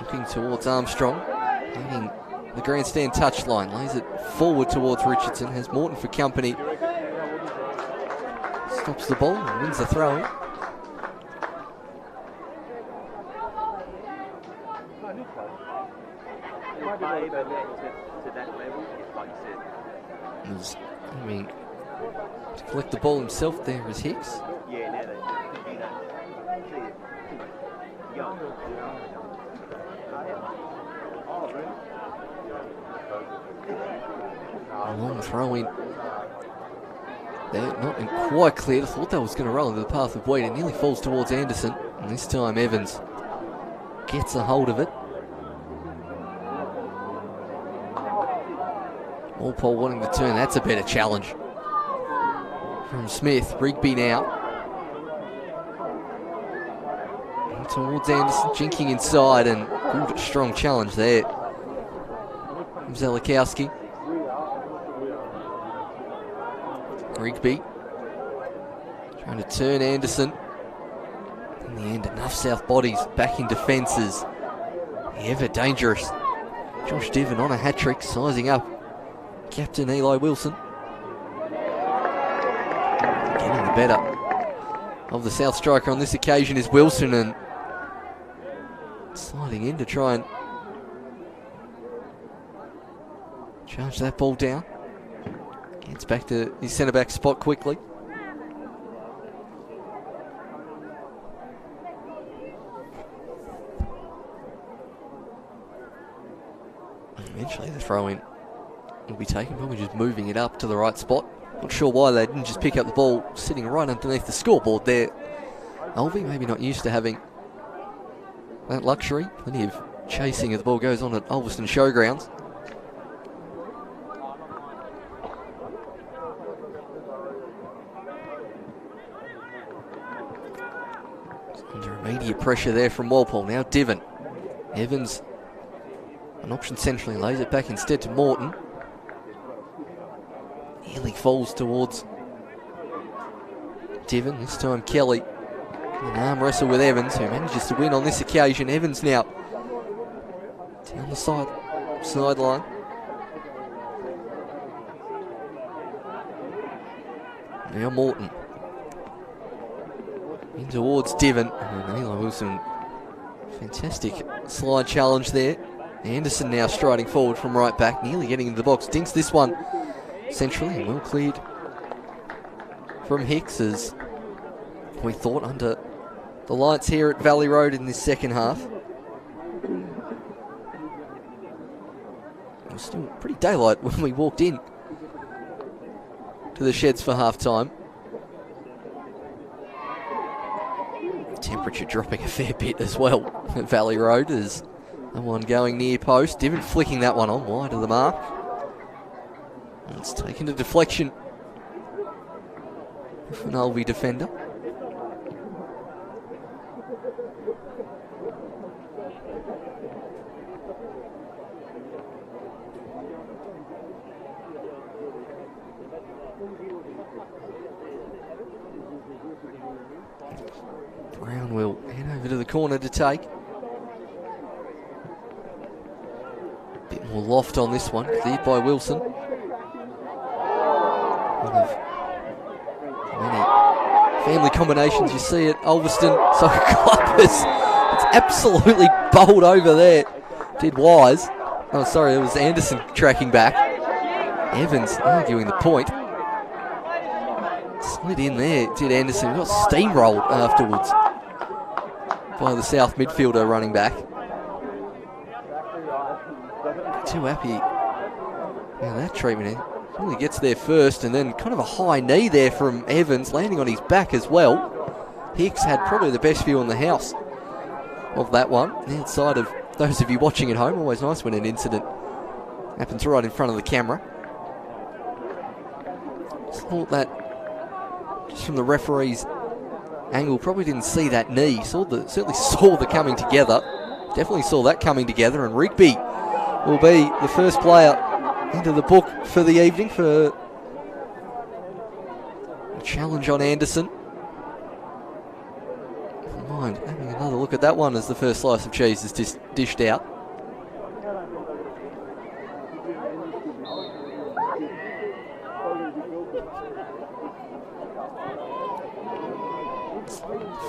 looking towards Armstrong, hitting the grandstand touchline, lays it forward towards Richardson, has Morton for company, stops the ball and wins the throw. I mean, to collect the ball himself there is Hicks. A long throw in. They're not in quite clear. I thought that was going to roll into the path of Wade. It nearly falls towards Anderson. And this time Evans gets a hold of it. Walpole wanting to turn. That's a better challenge from Smith. Rigby now. And towards Anderson. Jinking inside and good strong challenge there. Zelikowski. Rigby trying to turn Anderson. In the end, enough South bodies back in defences. Ever dangerous Josh Diven on a hat-trick, sizing up Captain Eli Wilson. Getting the better of the South striker on this occasion is Wilson, and sliding in to try and charge that ball down. Gets back to his centre-back spot quickly. Eventually the throw-in will be taken, probably just moving it up to the right spot. Not sure why they didn't just pick up the ball sitting right underneath the scoreboard there. Alvey maybe not used to having that luxury. Plenty of chasing as the ball goes on at Ulverstone Showgrounds. Under immediate pressure there from Walpole. Now Diven. Evans, an option centrally, lays it back instead to Morton. Nearly falls towards Diven. This time Kelly. An arm wrestle with Evans, who manages to win on this occasion. Evans now down the sideline. Now Morton. In towards Diven. And Eli Wilson. Fantastic slide challenge there. Anderson now striding forward from right back, nearly getting into the box. Dinks this one centrally and well cleared from Hicks, as we thought, under the lights here at Valley Road in this second half. It was still pretty daylight when we walked in to the sheds for half time. Temperature dropping a fair bit as well at Valley Road, as the one going near post. Diven flicking that one on wide of the mark. And it's taken a deflection of an Alvey defender. Brown will head over to the corner to take. Bit more loft on this one, cleared by Wilson. One of many family combinations you see at Ulverstone Soccer Club. It's absolutely bowled over there. Did Wise. Oh, sorry, it was Anderson tracking back. Evans arguing the point. Slid in there, did Anderson. Got steamrolled afterwards by the South midfielder running back. Too happy. Now that treatment really gets there first, and then kind of a high knee there from Evans, landing on his back as well. Hicks had probably the best view in the house of that one. Outside of those of you watching at home, always nice when an incident happens right in front of the camera. Just thought that, just from the referee's angle, probably didn't see that knee. Certainly saw the coming together. Definitely saw that coming together, and Rigby will be the first player into the book for the evening for a challenge on Anderson. Never mind having another look at that one as the first slice of cheese is dished out.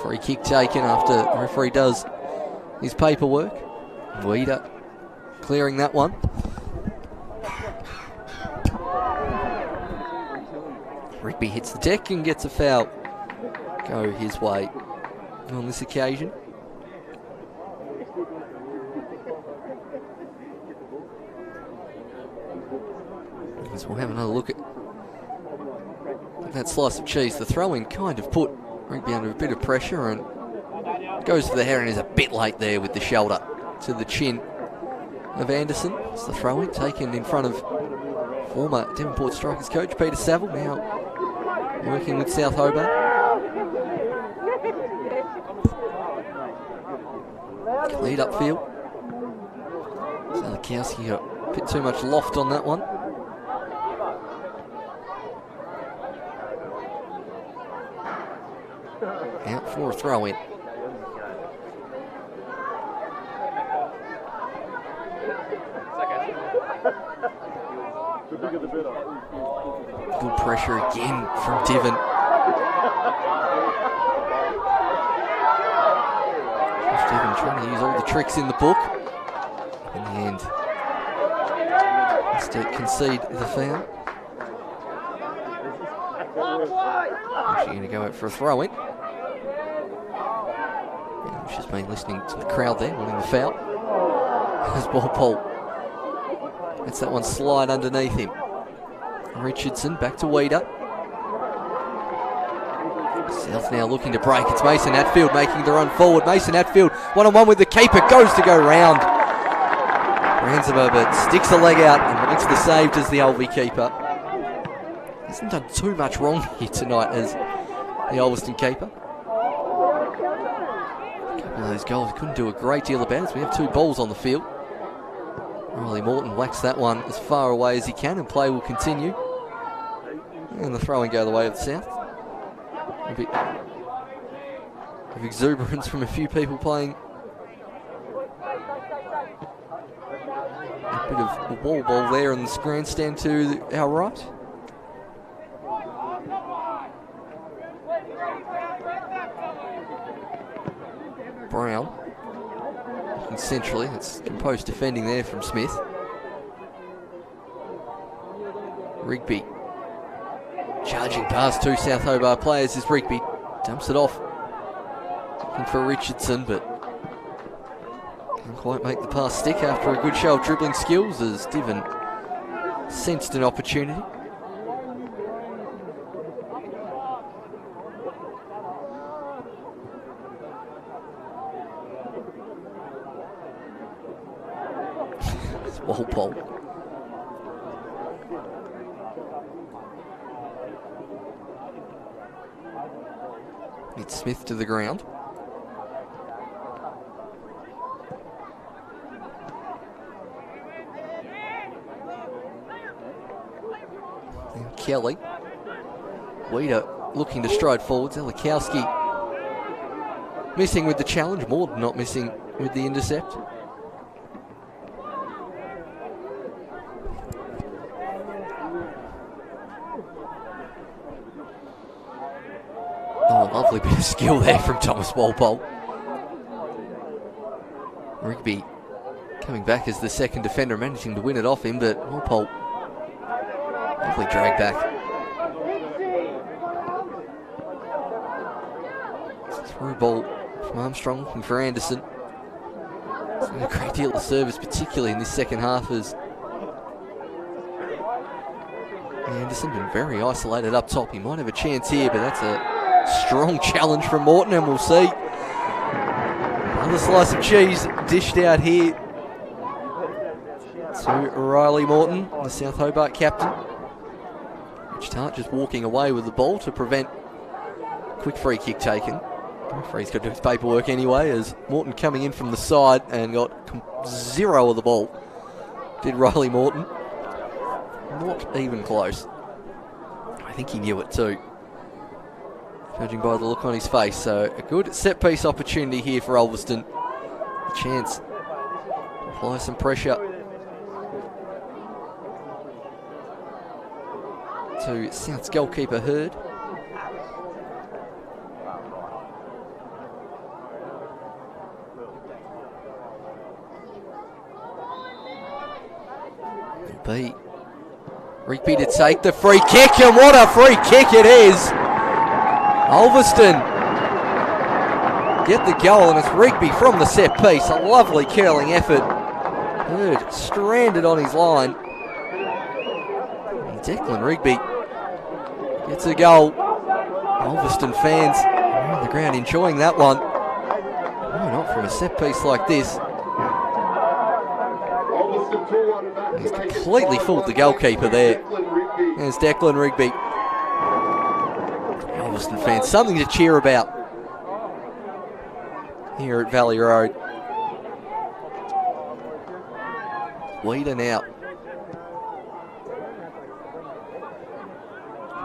Free kick taken after the referee does his paperwork. Weeder clearing that one. Rigby hits the deck and gets a foul go his way on this occasion. As we'll have another look at that slice of cheese. The throw-in kind of put Rigby under a bit of pressure and goes for the hair and is a bit late there with the shoulder to the chin of Anderson. It's the throw-in taken in front of former Devonport Strikers coach Peter Saville, now working with South Hobart. Cleared upfield. Zalikowski got a bit too much loft on that one. Out for a throw-in. Good pressure again from Divin. Divin trying to use all the tricks in the book. In the end, has to concede the foul. Actually going to go out for a throw-in. She's been listening to the crowd there, wanting the foul. As Walpole lets that one slide underneath him. Richardson back to Weeder. South now looking to break. It's Mason Hatfield making the run forward. Mason Hatfield one-on-one with the keeper, goes to go round. Bransima but sticks a leg out and makes the save as the Ulvie keeper. Hasn't done too much wrong here tonight as the Ulverstone keeper. A couple of those goals couldn't do a great deal about it. We have two balls on the field. Riley Morton whacks that one as far away as he can, and play will continue. And the throw and go the way of the South. A bit of exuberance from a few people playing a bit of a wall ball there in the grandstand to our right. Brown. And centrally, it's composed defending there from Smith. Rigby charging past two South Hobart players as Rigby dumps it off. Looking for Richardson, but can't quite make the pass stick after a good show of dribbling skills as Divin sensed an opportunity. Walpole. It's Smith to the ground. And Kelly. Weeder looking to stride forward. Zalikowski missing with the challenge. Morden not missing with the intercept. Oh, lovely bit of skill there from Thomas Walpole. Rigby coming back as the second defender, managing to win it off him, but Walpole lovely drag back. Through ball from Armstrong, looking for Anderson. It's been a great deal of service, particularly in this second half, as Anderson been very isolated up top. He might have a chance here, but that's a strong challenge from Morton, and we'll see. Another slice of cheese dished out here to Riley Morton, the South Hobart captain. Rich Tart just walking away with the ball to prevent quick free kick taken. The referee's got to do his paperwork anyway, as Morton coming in from the side and got 0 of the ball. Did Riley Morton. Not even close. I think he knew it too, judging by the look on his face. So a good set piece opportunity here for Ulverstone. A chance to apply some pressure to South's goalkeeper Hurd. Be Rigby to take the free kick, and what a free kick it is! Ulverstone get the goal, and it's Rigby from the set piece. A lovely curling effort. Hurd stranded on his line. And Declan Rigby gets a goal. Ulverstone fans are on the ground enjoying that one. Why not from a set piece like this? He's completely fooled the goalkeeper there. There's Declan Rigby. Ulverstone fans, something to cheer about here at Valley Road. Weeder now.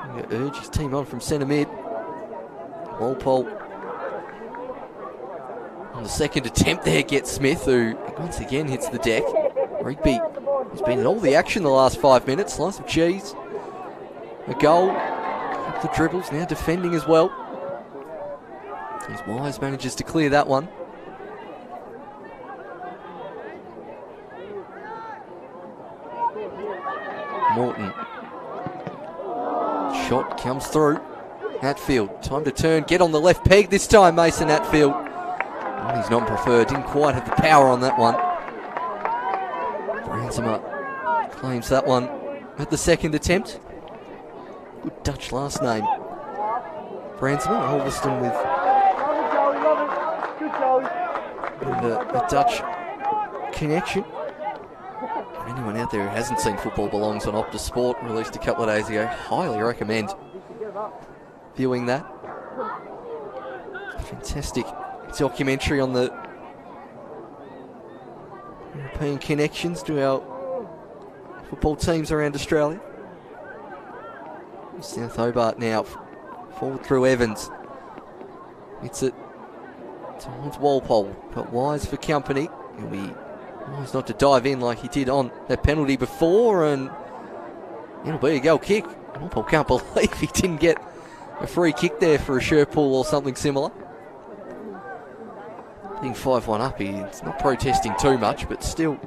Going to urge his team on from centre mid. Walpole on the second attempt there gets Smith, who once again hits the deck. Rigby has been in all the action the last 5 minutes. Slice of cheese. A goal. A couple of dribbles. Now defending as well. As Wise manages to clear that one. Morton. Shot comes through. Hatfield. Time to turn. Get on the left peg this time, Mason Hatfield. Oh, he's not preferred. Didn't quite have the power on that one. Bransima claims that one at the second attempt. Good Dutch last name. Bransima, Ulverstone with a Dutch connection. For anyone out there who hasn't seen Football Belongs on Optus Sport, released a couple of days ago, highly recommend viewing that. Fantastic documentary on the European connections to our football teams around Australia. South Hobart now forward through Evans. It's it towards Walpole, but Wise for company. He'll be wise not to dive in like he did on that penalty before, and it'll be a goal kick. Walpole can't believe he didn't get a free kick there for a shirt pull or something similar. Being 5-1 up, he's not protesting too much, but still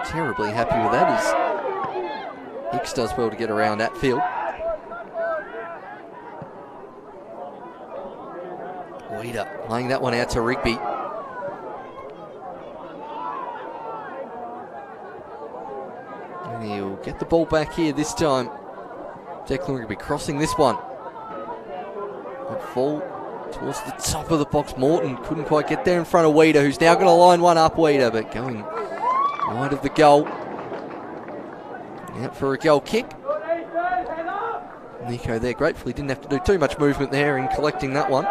terribly happy with that, as Hicks does well to get around that field. Weeder laying that one out to Rigby. And he'll get the ball back here this time. Declan Rigby crossing this one. Good fall towards the top of the box. Morton couldn't quite get there in front of Weeder, who's now going to line one up, Weeder, but going wide of the goal. Out for a goal kick. Nico there gratefully didn't have to do too much movement there in collecting that one.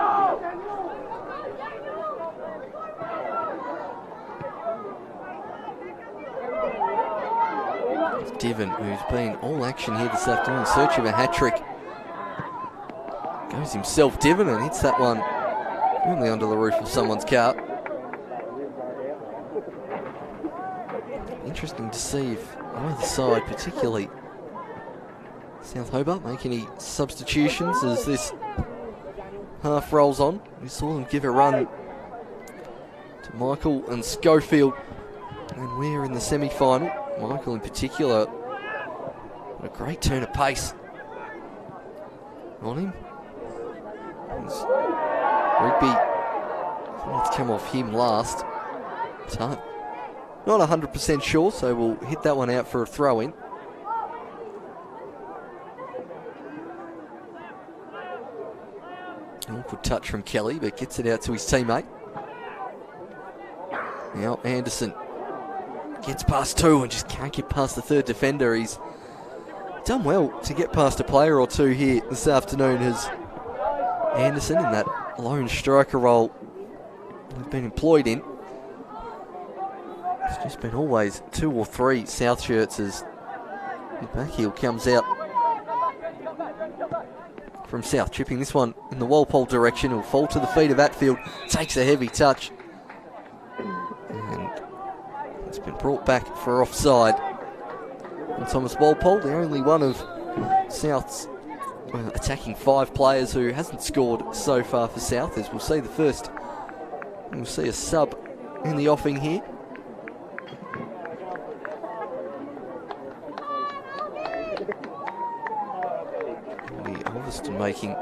It's Diven, who's been all action here this afternoon in search of a hat-trick. Goes himself, Diven, and hits that one only under the roof of someone's car. Interesting to see if either side, particularly South Hobart, make any substitutions as this half rolls on. We saw them give a run to Michael and Schofield, and we're in the semi-final. Michael in particular, what a great turn of pace on him. He's Rigby, I think it's come off him last. It's hard. Not 100% sure, so we'll hit that one out for a throw-in. Awkward touch from Kelly, but gets it out to his teammate. Now Anderson gets past two and just can't get past the third defender. He's done well to get past a player or two here this afternoon, has Anderson, in that lone striker role he's been employed in. It's just been always 2 or 3 South shirts as the back heel comes out from South, chipping this one in the Walpole direction. It'll fall to the feet of Atfield, takes a heavy touch, and it's been brought back for offside. And Thomas Walpole, the only one of South's attacking 5 players who hasn't scored so far for South, as we'll see the first. We'll see a sub in the offing here. Ulverstone making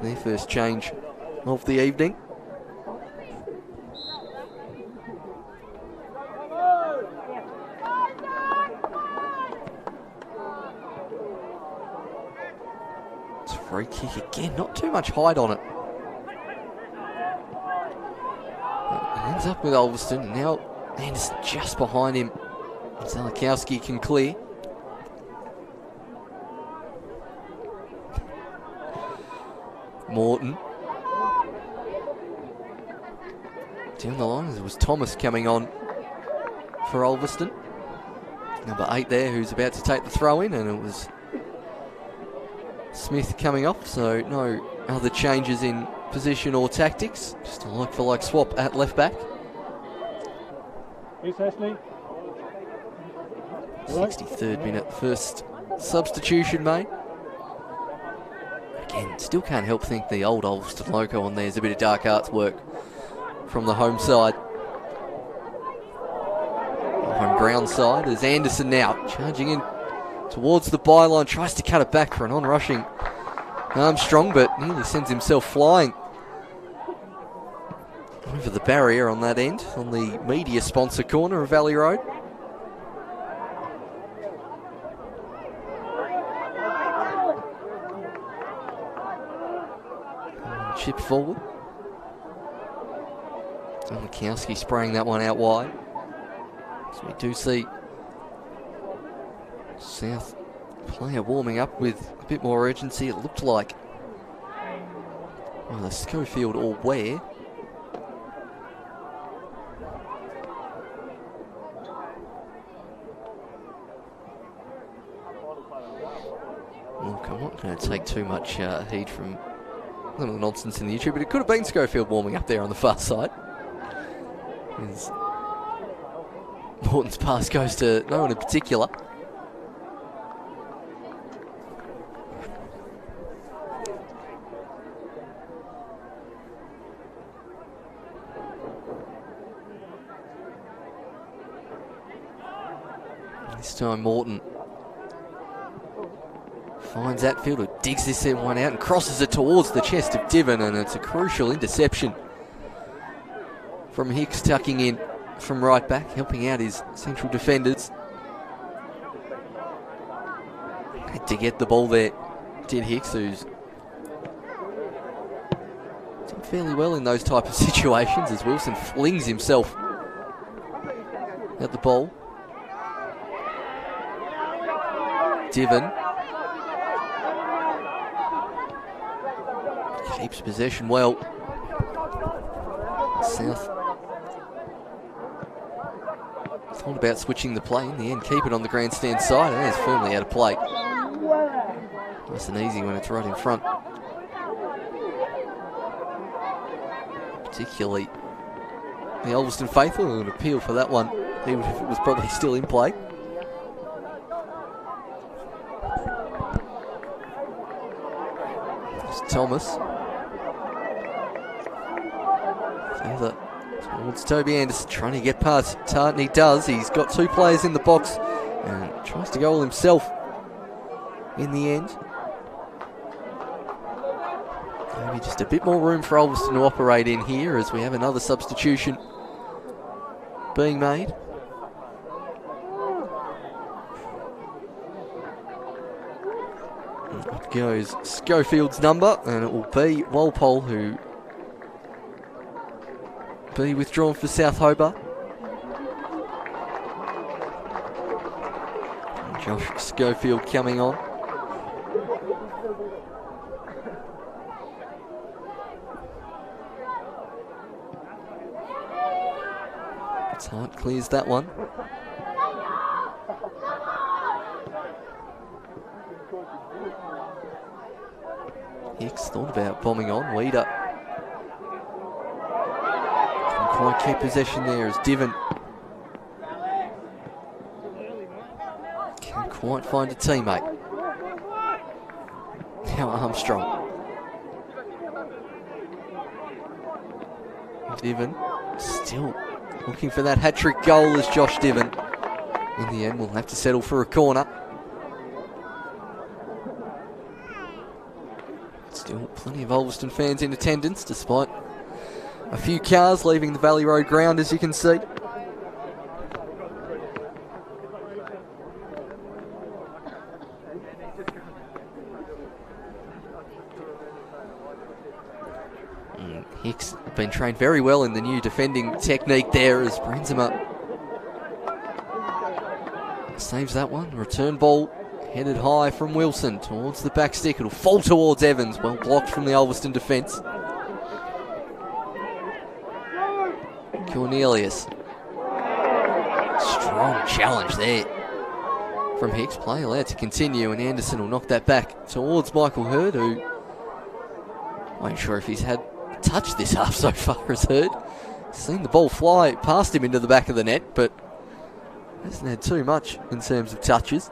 their first change of the evening. It's a free kick again, not too much height on it. It ends up with Ulverstone, and now Anderson just behind him. Zalakowski can clear. Morton. Down the line, there was Thomas coming on for Ulverstone. Number 8 there, who's about to take the throw in, and it was Smith coming off, so no other changes in position or tactics. Just a like-for-like swap at left back. 63rd minute, first substitution made. Again, still can't help think the old Ulverstone logo on there is a bit of dark arts work from the home side. Home ground side is Anderson now, charging in towards the byline, tries to cut it back for an on-rushing Armstrong, but nearly sends himself flying over the barrier on that end, on the media sponsor corner of Valley Road. Chip forward. Zalakowski spraying that one out wide. So we do see South player warming up with a bit more urgency. It looked like either Schofield or Ware. Look, I'm not going to take too much heed from some of the nonsense in the YouTube, but it could have been Schofield warming up there on the far side. As Morton's pass goes to no one in particular. This time Morton finds Atfield, who digs this one out and crosses it towards the chest of Diven, and it's a crucial interception from Hicks, tucking in from right back, helping out his central defenders. Had to get the ball there, did Hicks, who's done fairly well in those type of situations, as Wilson flings himself at the ball. Diven keeps possession well. South thought about switching the play. In the end, keep it on the grandstand side, and it's firmly out of play. Nice and easy when it's right in front. Particularly the Ulverstone faithful would appeal for that one, even if it was probably still in play. It's Thomas. Further towards Toby Anderson, trying to get past Tartan. He does. He's got 2 players in the box and tries to goal himself in the end. Maybe just a bit more room for Ulverstone to operate in here as we have another substitution being made. Up goes Schofield's number, and it will be Walpole who be withdrawn for South Hobart. And Josh Schofield coming on. Hart clears that one. Hicks thought about bombing on. Weeder can quite keep possession there as Diven can't quite find a teammate. Now Armstrong. Diven still looking for that hat-trick goal as Josh Diven. In the end, we'll have to settle for a corner. Still plenty of Ulverstone fans in attendance, despite a few cars leaving the Valley Road ground, as you can see. Hicks been trained very well in the new defending technique there as Brenzema saves that one. Return ball headed high from Wilson towards the back stick. It'll fall towards Evans. Well blocked from the Ulverstone defence. Cornelius. Strong challenge there from Hicks. Play allowed to continue, and Anderson will knock that back towards Michael Hurd, who I ain't sure if he's had touch this half so far as Hurd. Seen the ball fly past him into the back of the net, but hasn't had too much in terms of touches.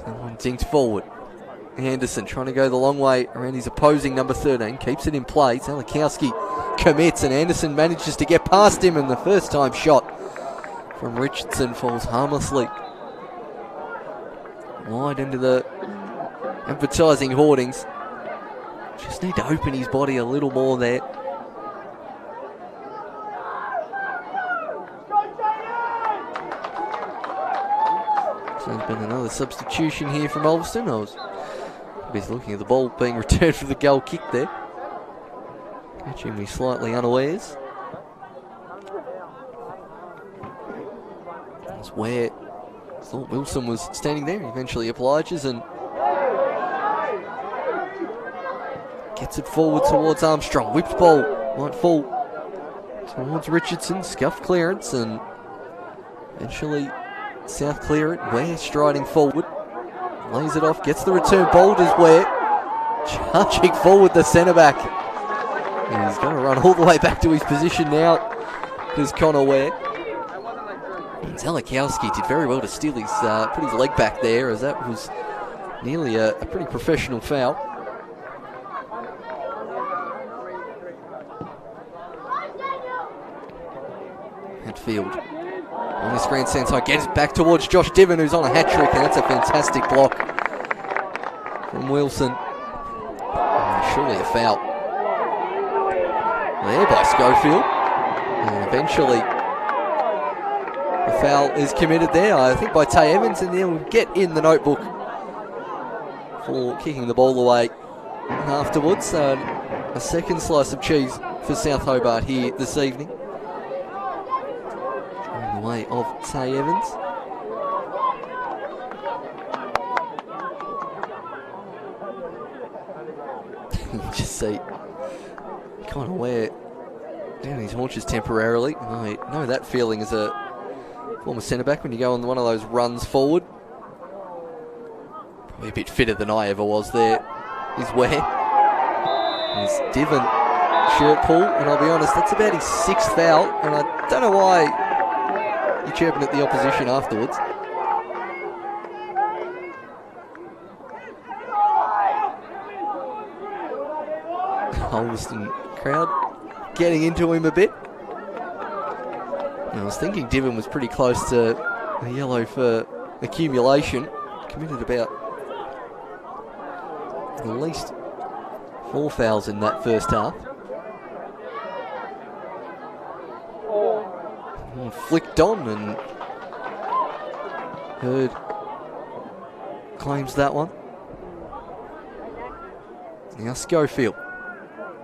And one dinked forward. Anderson trying to go the long way around his opposing number 13. Keeps it in play. Zalikowski commits, and Anderson manages to get past him, and the first time shot from Richardson falls harmlessly wide into the advertising hoardings. Just need to open his body a little more there. So there's been another substitution here from Ulverstone. I was busy looking at the ball being returned for the goal kick there. Catching me slightly unawares. That's where I thought Wilson was standing there. He eventually obliges and gets it forward towards Armstrong. Whipped ball might fall towards Richardson. Scuffed clearance, and eventually South clear it. Ware striding forward. Lays it off. Gets the return. Bold as Ware. Charging forward the centre back. And he's going to run all the way back to his position now. There's Connor Ware. Zalikowski did very well to steal his, put his leg back there, as that was nearly a pretty professional foul. Hatfield on this grandstand side, gets it back towards Josh Diven, who's on a hat-trick, and that's a fantastic block from Wilson. Surely a foul there by Schofield, and eventually the foul is committed there, I think, by Tay Evans, and then we'll get in the notebook for kicking the ball away afterwards. A second slice of cheese for South Hobart here this evening. In the way of Tay Evans. You just see kind of wear down his haunches temporarily. I know that feeling as a former centre-back when you go on one of those runs forward. Probably a bit fitter than I ever was there, is Ware. His Diven shirt pull, and I'll be honest, that's about his 6th foul, and I don't know why you're chirping at the opposition afterwards. Ulverstone crowd getting into him a bit. I was thinking Diven was pretty close to A yellow for accumulation. Committed about at least 4 fouls in that first half. And flicked on, and Hurd claims that one. Now Schofield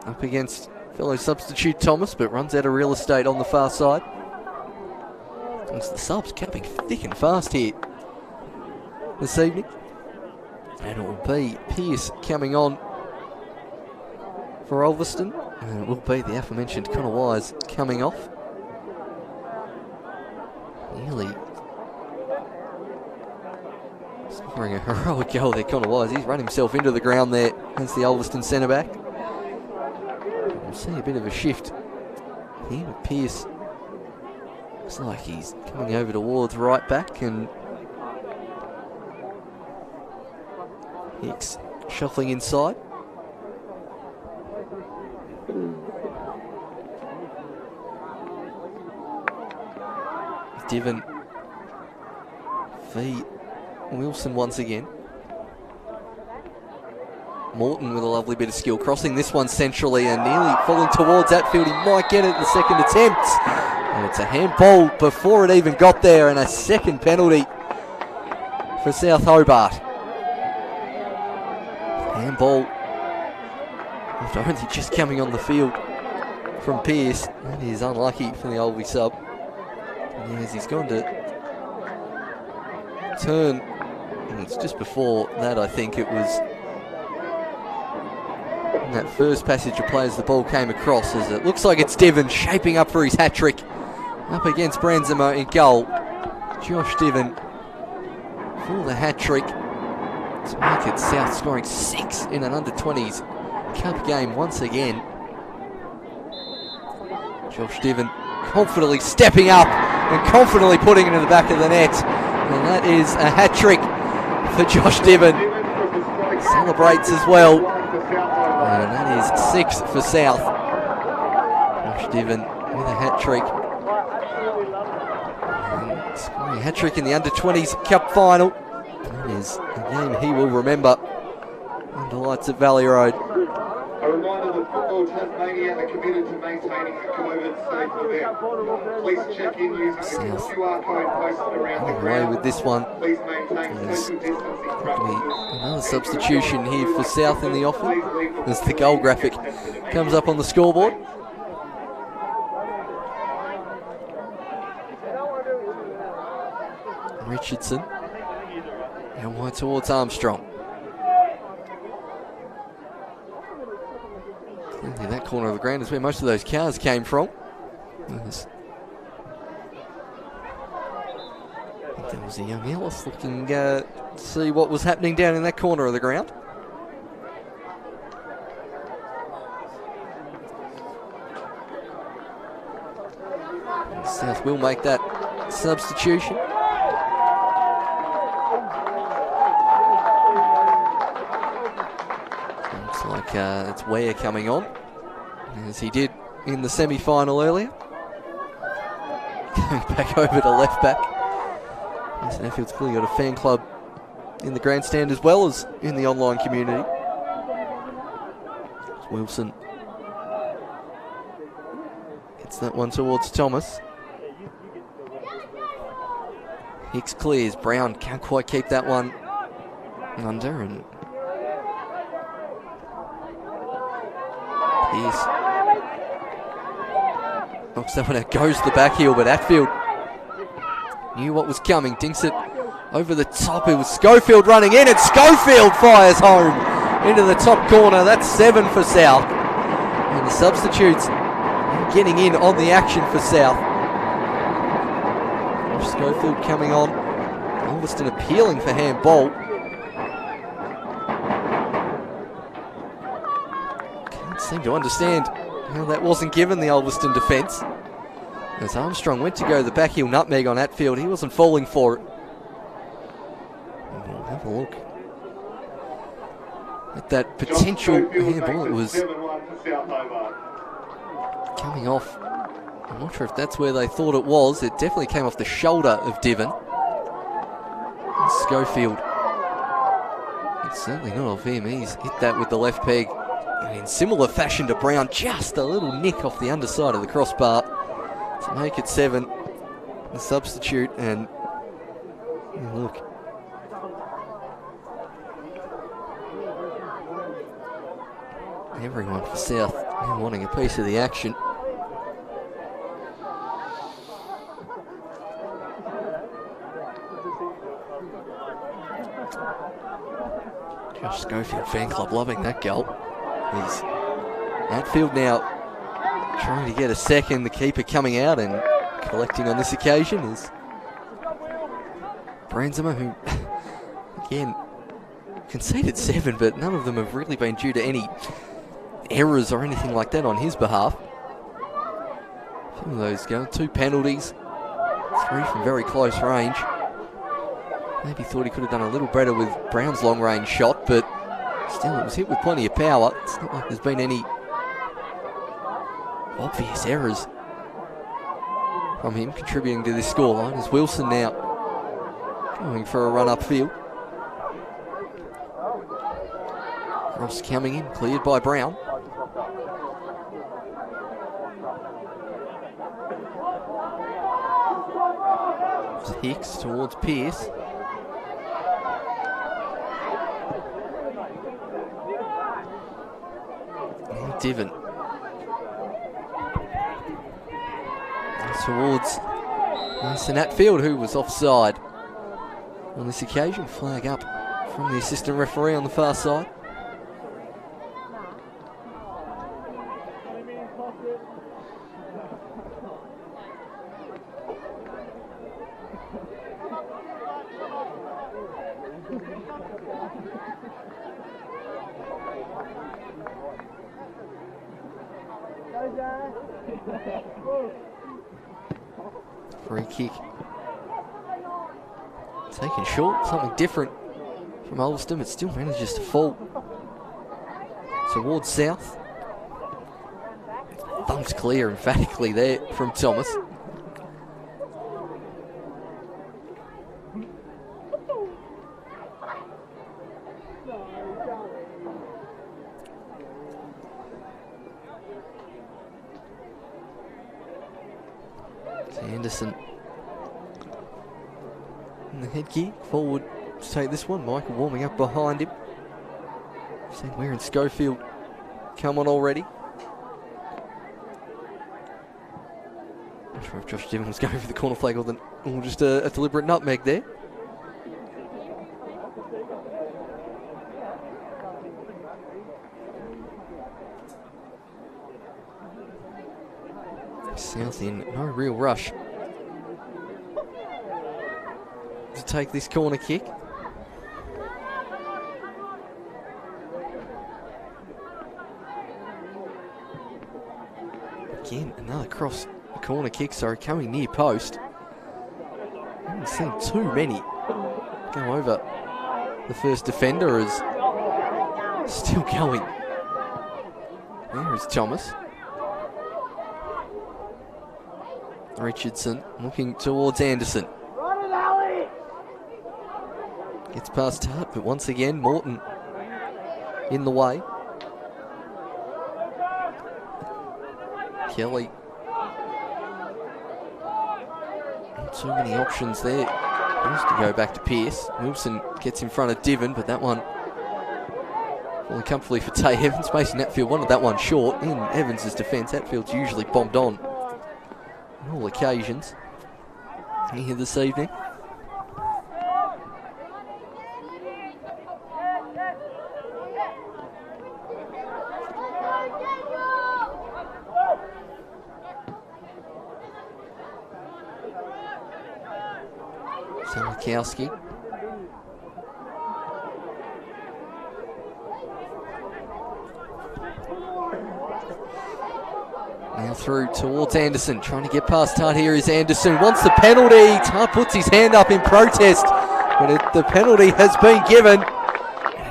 up against fellow substitute Thomas, but runs out of real estate on the far side. It's the subs coming thick and fast here this evening. And it will be Pearce coming on for Ulverstone. And it will be the aforementioned Connor Wise coming off. Nearly scoring a heroic goal there, Connor Wise. He's run himself into the ground there as the Ulverstone centre back. We'll see a bit of a shift here with Pearce. Looks like he's coming over towards right back, and Hicks shuffling inside. Divin feed Wilson once again. Morton with a lovely bit of skill, crossing this one centrally and nearly falling towards Atfield. He might get it in the second attempt. And it's a handball before it even got there, and a second penalty for South Hobart. Handball after only just coming on the field from Pearce. That is unlucky for the Ulvie sub. And as he's gone to turn, and it's just before that, I think it was in that first passage of play as the ball came across, as it looks like it's Divin shaping up for his hat-trick up against Branzimo in goal. Josh Divin for the hat-trick to make it South scoring 6 in an under-20s cup game once again. Josh Divin confidently stepping up and confidently putting it in the back of the net. And that is a hat-trick for Josh Divin. Celebrates as well. And that is 6 for South. Josh Divin with a hat-trick. Scoring a hat-trick in the under-20s cup final. That is a game he will remember under lights at Valley Road. A reminder that Football Tasmania are committed to maintaining a COVID-safe event. Please check in using the QR code posted around the Away ground. with this one. Please maintain social distancing practices. Another substitution here for South in the offing as the goal graphic comes up on the scoreboard. Richardson and wide towards Armstrong. Clearly that corner of the ground is where most of those cars came from. Yes. I think there was a young Ellis looking to see what was happening down in that corner of the ground. South will make that substitution. Looks like it's Ware coming on, as he did in the semi-final earlier. Going back over to left back. Yes, Anfield's clearly got a fan club in the grandstand as well as in the online community. Wilson gets that one towards Thomas. Hicks clears. Brown can't quite keep that one under, and Pearce knocks that one out, goes to the back heel, but Atfield knew what was coming, dinks it over the top. It was Schofield running in, and Schofield fires home into the top corner. That's 7 for South, and the substitutes getting in on the action for South. Schofield coming on. Ulverstone appealing for handball. Can't seem to understand how that wasn't given the Ulverstone defence. As Armstrong went to go the back heel nutmeg on Atfield, he wasn't falling for it. And we'll have a look at that potential handball. It was coming off. I'm not sure if that's where they thought it was. It definitely came off the shoulder of Divin. Schofield. It's certainly not off him. He's hit that with the left peg. And in similar fashion to Brown, just a little nick off the underside of the crossbar to make it 7. The substitute, and look. Everyone for South now wanting a piece of the action. Josh Schofield fan club loving that goal. He's outfield now trying to get a second. The keeper coming out and collecting on this occasion is Brandsma, who again conceded 7, but none of them have really been due to any errors or anything like that on his behalf. A few of those go, 2 penalties, 3 from very close range. Maybe thought he could have done a little better with Brown's long range shot, but still it was hit with plenty of power. It's not like there's been any obvious errors from him contributing to this scoreline. As Wilson now going for a run upfield. Ross coming in, cleared by Brown. Hicks towards Pearce. And Diven. Towards Mason Atfield, who was offside on this occasion. Flag up from the assistant referee on the far side. Free kick. Taken short, something different from Ulverstone, but still manages to fall towards South. Thumbs clear emphatically there from Thomas. Anderson in the head gear, forward to take this one. Michael warming up behind him. Seen Ware and Schofield come on already. Not sure if Josh Diven was going for the corner flag or just a deliberate nutmeg there. South in no real rush to take this corner kick. Again, another cross corner kick, sorry, coming near post. I haven't seen too many go over the first defender, as still going. There is Thomas. Richardson looking towards Anderson. Gets past Hart, but once again, Morton in the way. Kelly. Not too many options there. Wants to go back to Pearce. Wilson gets in front of Diven, but that one falling comfortably for Tay Evans. Mason Atfield wanted that one short in Evans' defence. Atfield's usually bombed on all occasions here this evening. Salikowski. Now through towards Anderson, trying to get past Tart. Here is Anderson, wants the penalty. Tart puts his hand up in protest, but the penalty has been given.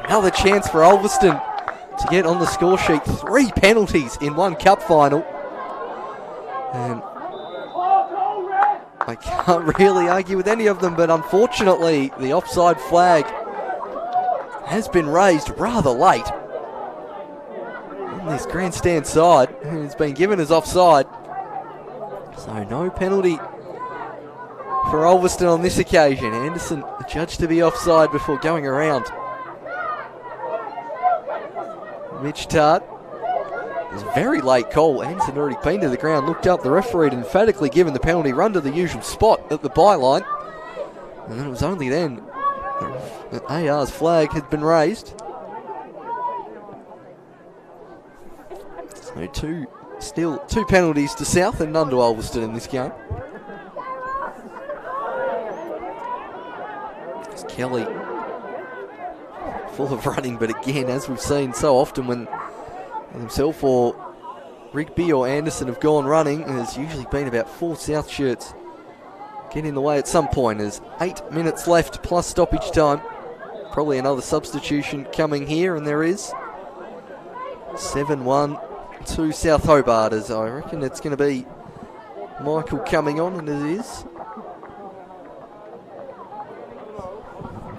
Another chance for Ulverstone to get on the score sheet. 3 penalties in one cup final. And I can't really argue with any of them, but unfortunately the offside flag has been raised rather late on this grandstand side, who's been given as offside. So no penalty for Ulverstone on this occasion. Anderson judged to be offside before going around Mitch Tart. It was a very late call. Anderson had already been to the ground, looked up. The referee had emphatically given the penalty run to the usual spot at the byline. And then it was only then that AR's flag had been raised. So still two penalties to South and none to Ulverstone in this game. It's Kelly full of running, but again, as we've seen so often when himself or Rigby or Anderson have gone running, there's usually been about 4 South shirts get in the way at some point. There's 8 minutes left plus stoppage time. Probably another substitution coming here, and there is. 7-1 to South Hobart, as I reckon it's going to be Michael coming on, and it is.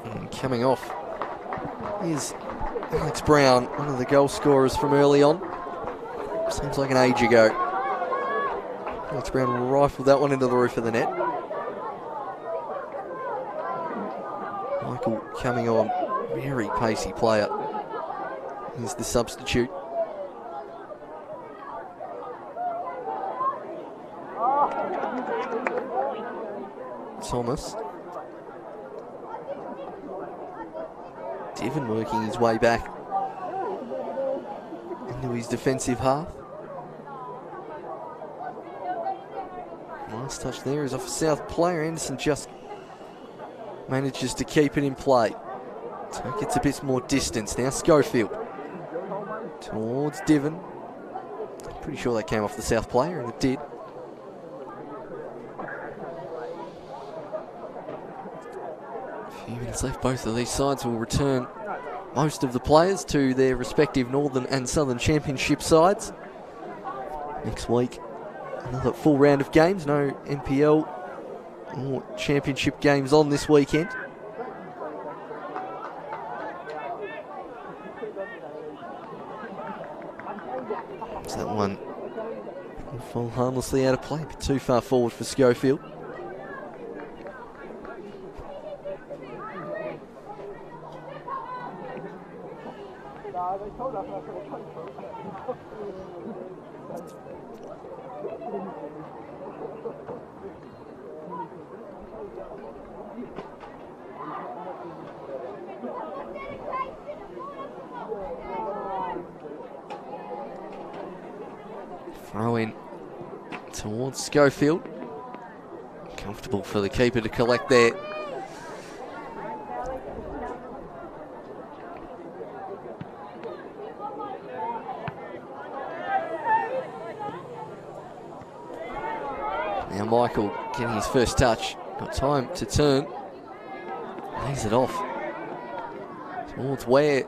And coming off is Alex Brown, one of the goal scorers from early on. Seems like an age ago. Alex Brown rifled that one into the roof of the net. Michael coming on, very pacey player. He's the substitute. Thomas. Devon working his way back into his defensive half. Last touch there is off a South player. Anderson just manages to keep it in play. So it gets a bit more distance. Now Schofield towards Devon. Pretty sure that came off the South player, and it did. A few minutes left. Both of these sides will return most of the players to their respective Northern and Southern Championship sides. Next week, another full round of games. No NPL or Championship games on this weekend. So that one will fall harmlessly out of play. A bit too far forward for Schofield. Throw in towards Schofield. Comfortable for the keeper to collect there. Now Michael getting his first touch. Got time to turn. Lays it off towards Ware.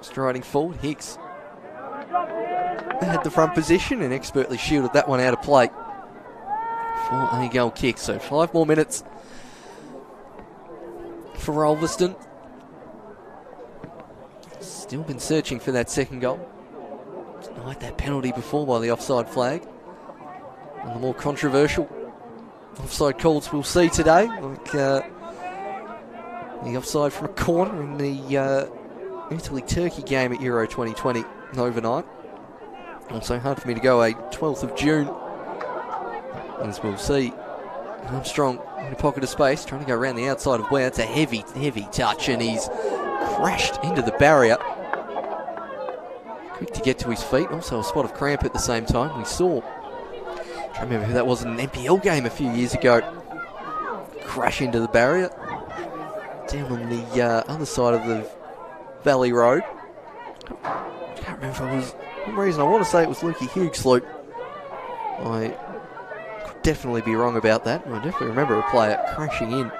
Striding forward, Hicks had the front position and expertly shielded that one out of play for a goal kick. So 5 more minutes for Ulverstone. Still been searching for that second goal. Denied that penalty before by the offside flag. And the more controversial offside calls we'll see today, like the offside from a corner in the Italy-Turkey game at Euro 2020 overnight. Also hard for me to go a 12th of June. As we'll see, Armstrong in a pocket of space, trying to go around the outside of Ware. It's a heavy, heavy touch, and he's crashed into the barrier. Quick to get to his feet. Also a spot of cramp at the same time. We saw, I can't remember who that was in an NPL game a few years ago, crash into the barrier. Down on the other side of the Valley Road. I can't remember if it was, for some reason I want to say it was Lukey Hugesloop. I could definitely be wrong about that. I definitely remember a player crashing in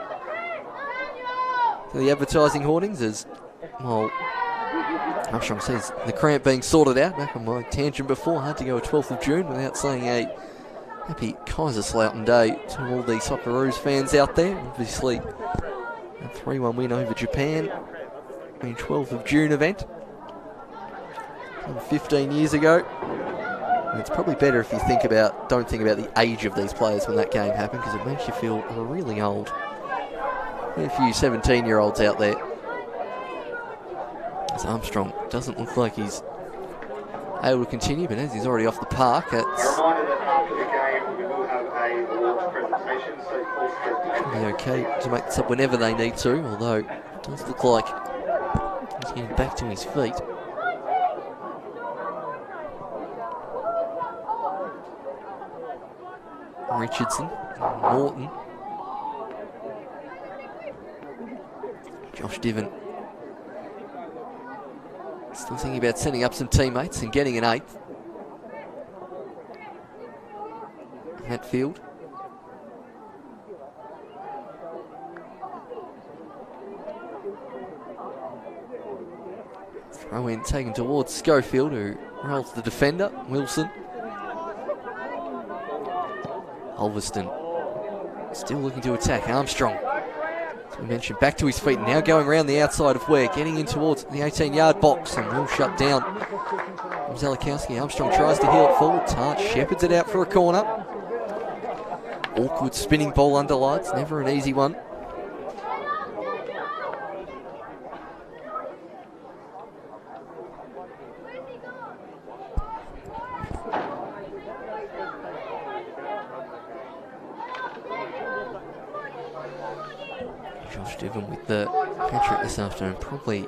to the advertising hoardings as, well, Armstrong says the cramp being sorted out. Back on my tangent before, hard to go a 12th of June without saying a Happy Kaiserslautern Day to all the Socceroos fans out there. Obviously, a 3-1 win over Japan, the 12th of June event, 15 years ago. And it's probably better if you don't think about the age of these players when that game happened, because it makes you feel really old. A few 17-year-olds out there. As Armstrong doesn't look like he's able to continue, but as he's already off the park, A reminder that after the game we will have a awards presentation, so should be okay to make this up whenever they need to, although it does look like he's getting back to his feet. Richardson, Morton, Josh Diven still thinking about sending up some teammates and getting an 8th. Hatfield. Throw in taken towards Schofield, who rolls the defender, Wilson. Ulverstone still looking to attack. Armstrong, as we mentioned, back to his feet, now going around the outside of Ware, getting in towards the 18-yard box, and will shut down from Zelikowski. Armstrong tries to heel it forward. Tart shepherds it out for a corner. Awkward spinning ball under lights, never an easy one. Josh Diven with the hat-trick this afternoon, probably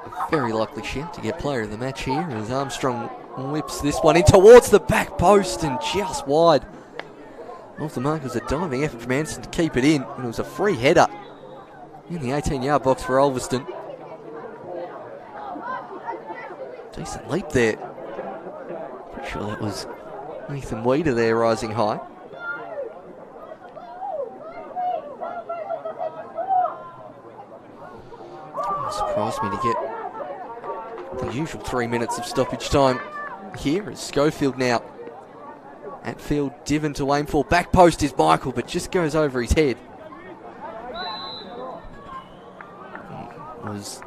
a very likely shout to get player of the match here, as Armstrong whips this one in towards the back post and just wide. Off the mark, it was a diving effort from Anderson to keep it in, and it was a free header in the 18-yard box for Ulverstone. Decent leap there. Pretty sure that was Nathan Weeder there rising high. Surprised me to get the usual 3 minutes of stoppage time here, as Schofield now at field. Diven to aim for. Back post is Michael, but just goes over his head. Was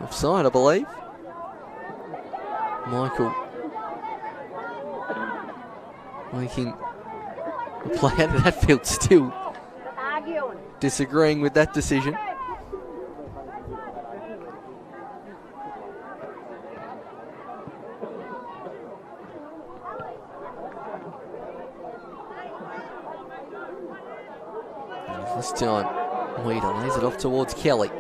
offside, I believe. Michael making a play out of that field, still disagreeing with that decision. This time, Weeder lays it off towards Kelly.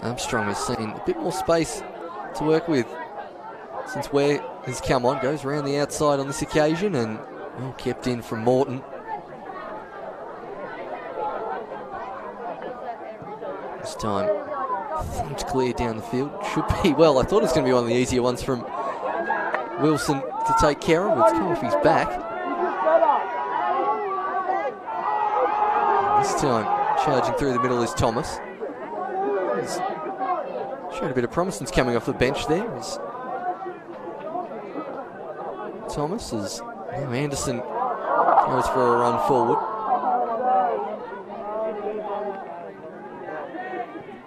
Armstrong has seen a bit more space to work with since Ware has come on. Goes around the outside on this occasion and well kept in from Morton. This time, thumped clear down the field. Should be, well, I thought it was going to be one of the easier ones from Wilson to take care of. It's come off his back. This time, charging through the middle is Thomas. He's showed a bit of promise since coming off the bench there. As Thomas, as now Anderson goes for a run forward.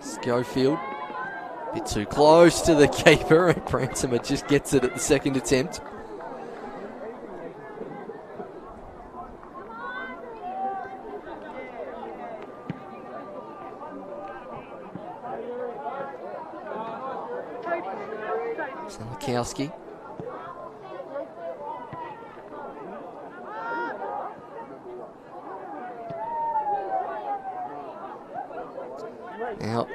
Schofield, a bit too close to the keeper, and Bransomer just gets it at the second attempt. Zelikowski. Out.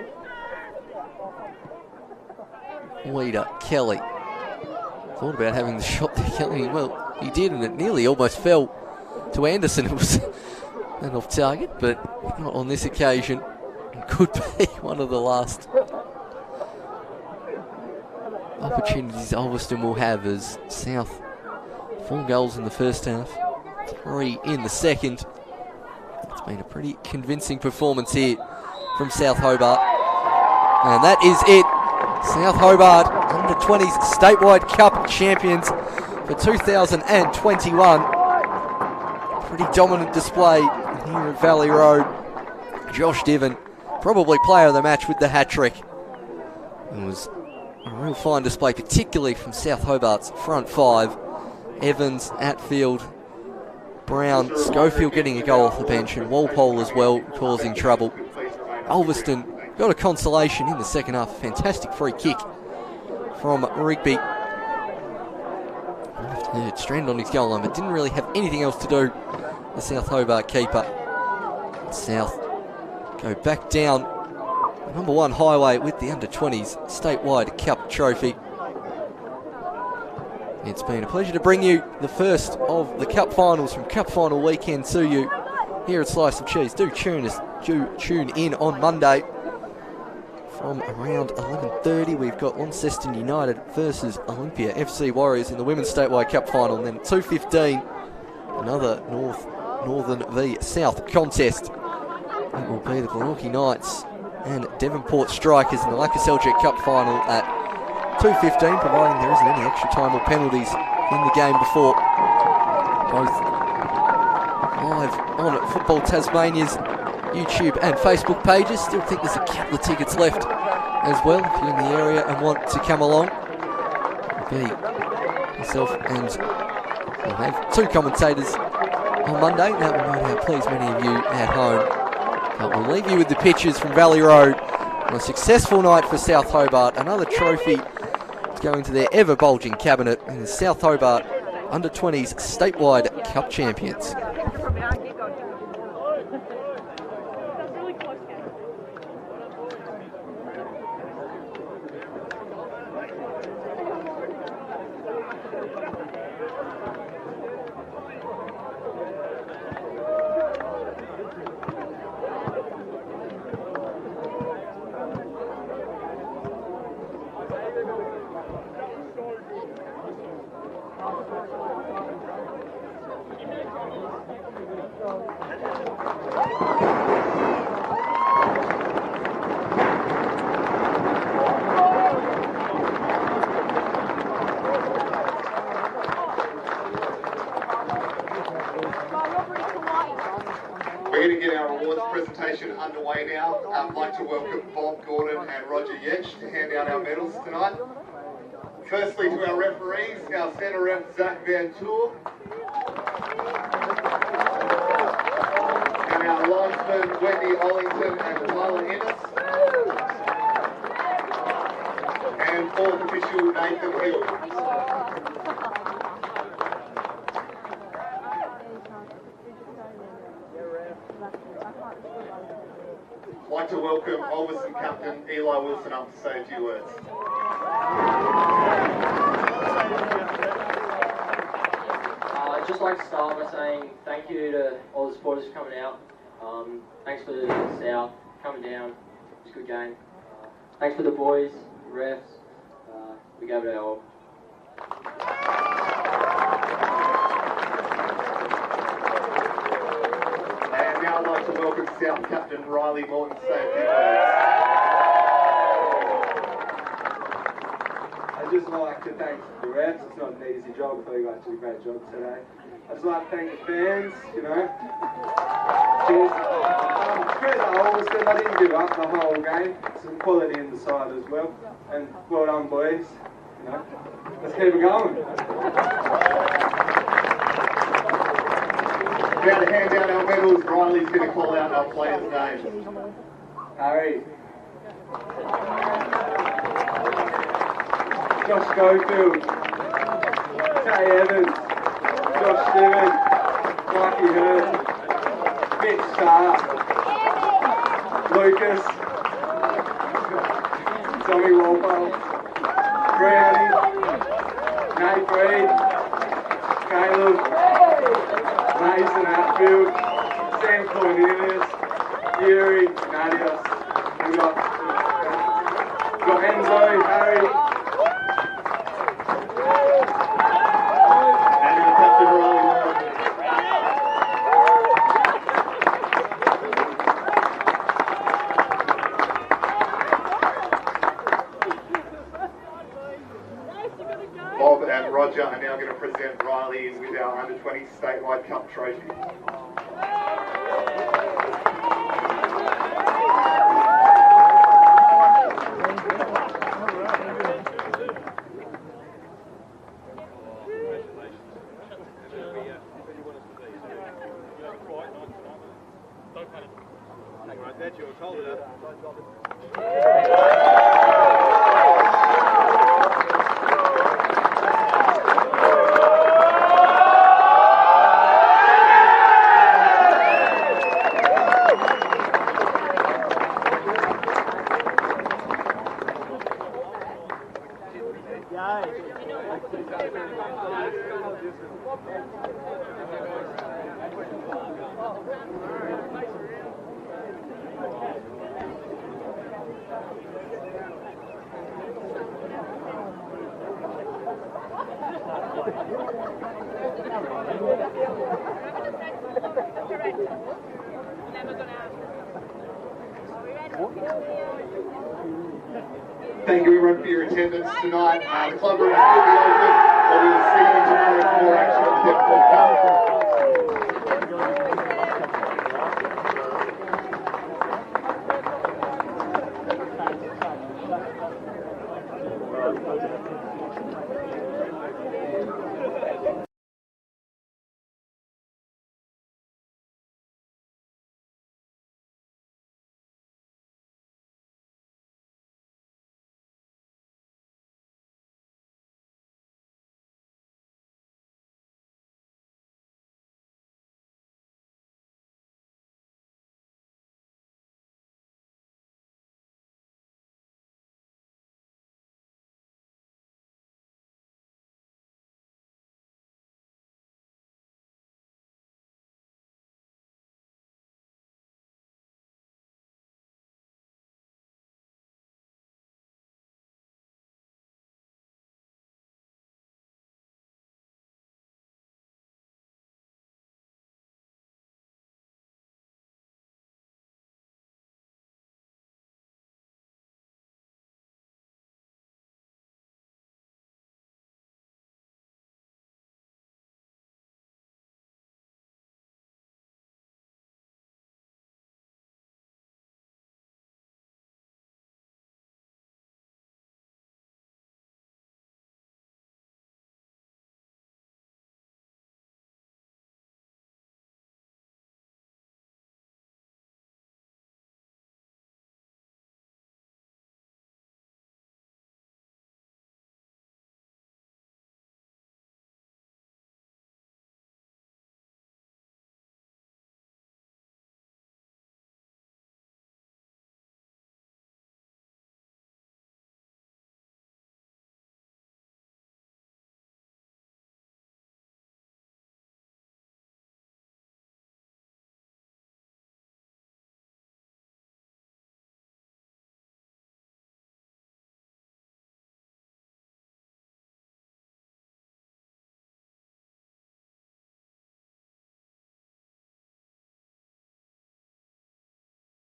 Weeder, Kelly. Thought about having the shot there, Kelly. Well, he did, and it nearly almost fell to Anderson. It was not off target, but not on this occasion. It could be one of the last opportunities Ulverstone will have, as South 4 goals in the first half, 3 in the second. It's been a pretty convincing performance here from South Hobart, and that is it. South Hobart under 20s statewide cup champions for 2021. Pretty dominant display here at Valley Road. Josh Diven, probably player of the match with the hat-trick. It was a real fine display, particularly from South Hobart's front five. Evans, Atfield, Brown, Schofield getting a goal off the bench, and Walpole as well, causing trouble. Ulverstone got a consolation in the second half. Fantastic free kick from Rigby. Stranded on his goal line, but didn't really have anything else to do, the South Hobart keeper. South go back down number 1 highway with the under-20s statewide cup trophy. It's been a pleasure to bring you the first of the cup finals from cup final weekend to you here at Slice of Cheese. Do tune in on Monday from around 11:30. We've got Launceston United versus Olympia FC Warriors in the Women's Statewide Cup final. And then 2:15, another Northern v South contest. It will be the Glenorchy Knights and Devonport Strikers in the Lacka Seljuk Cup final at 2:15, providing there isn't any extra time or penalties in the game before. Both live on Football Tasmania's YouTube and Facebook pages. Still think there's a couple of tickets left as well if you're in the area and want to come along. Be myself and we'll have 2 commentators on Monday. That will no doubt please many of you at home. But we'll leave you with the pictures from Valley Road on a successful night for South Hobart. Another trophy is going to their ever-bulging cabinet in the South Hobart Under-20s Statewide Cup Champions. We're going to get our awards presentation underway now. I'd like to welcome Bob Gordon and Roger Yetch to hand out our medals tonight. Firstly, to our referees, our centre ref Zach Van Tour, and our linesmen Wendy Ollington and Tyler Ennis, and fourth official Nathan Hill. I'd like to welcome Ulverstone captain Eli Wilson up to say a few words. I'd just like to start by saying thank you to all the supporters for coming out. Thanks for the South coming down. It was a good game. Thanks for the boys, the refs. We gave it our all. And now I'd like to welcome South captain Riley Morton to say a few words. I'd just like to thank the refs. It's not an easy job. I thought you guys did a great job today. I'd just like to thank the fans, you know. Cheers. Screw the Ulverstone, I didn't give up the whole game. Some quality in the side as well. And well done, boys. You know, let's keep it going. Now to hand out our medals, Riley's going to call out our players' names. Harry. Josh Schofield. Tay Evans. Josh Stevens. Mikey Hurd. Mitch Sharp. Lucas. Tommy Walpole. Brownie. Nate Reed. Caleb. Mason Atfield. Sam Cornelius. Yuri. Nadios. We've got Enzo, Harry. And our captain Riley Morton. Bob and Roger are now now going to present Riley with our Under-20 Statewide Cup trophy. That's yours, hold it up. Thank you everyone for your attendance tonight. The club room is still open, but we will see you tomorrow for more action at the Cup.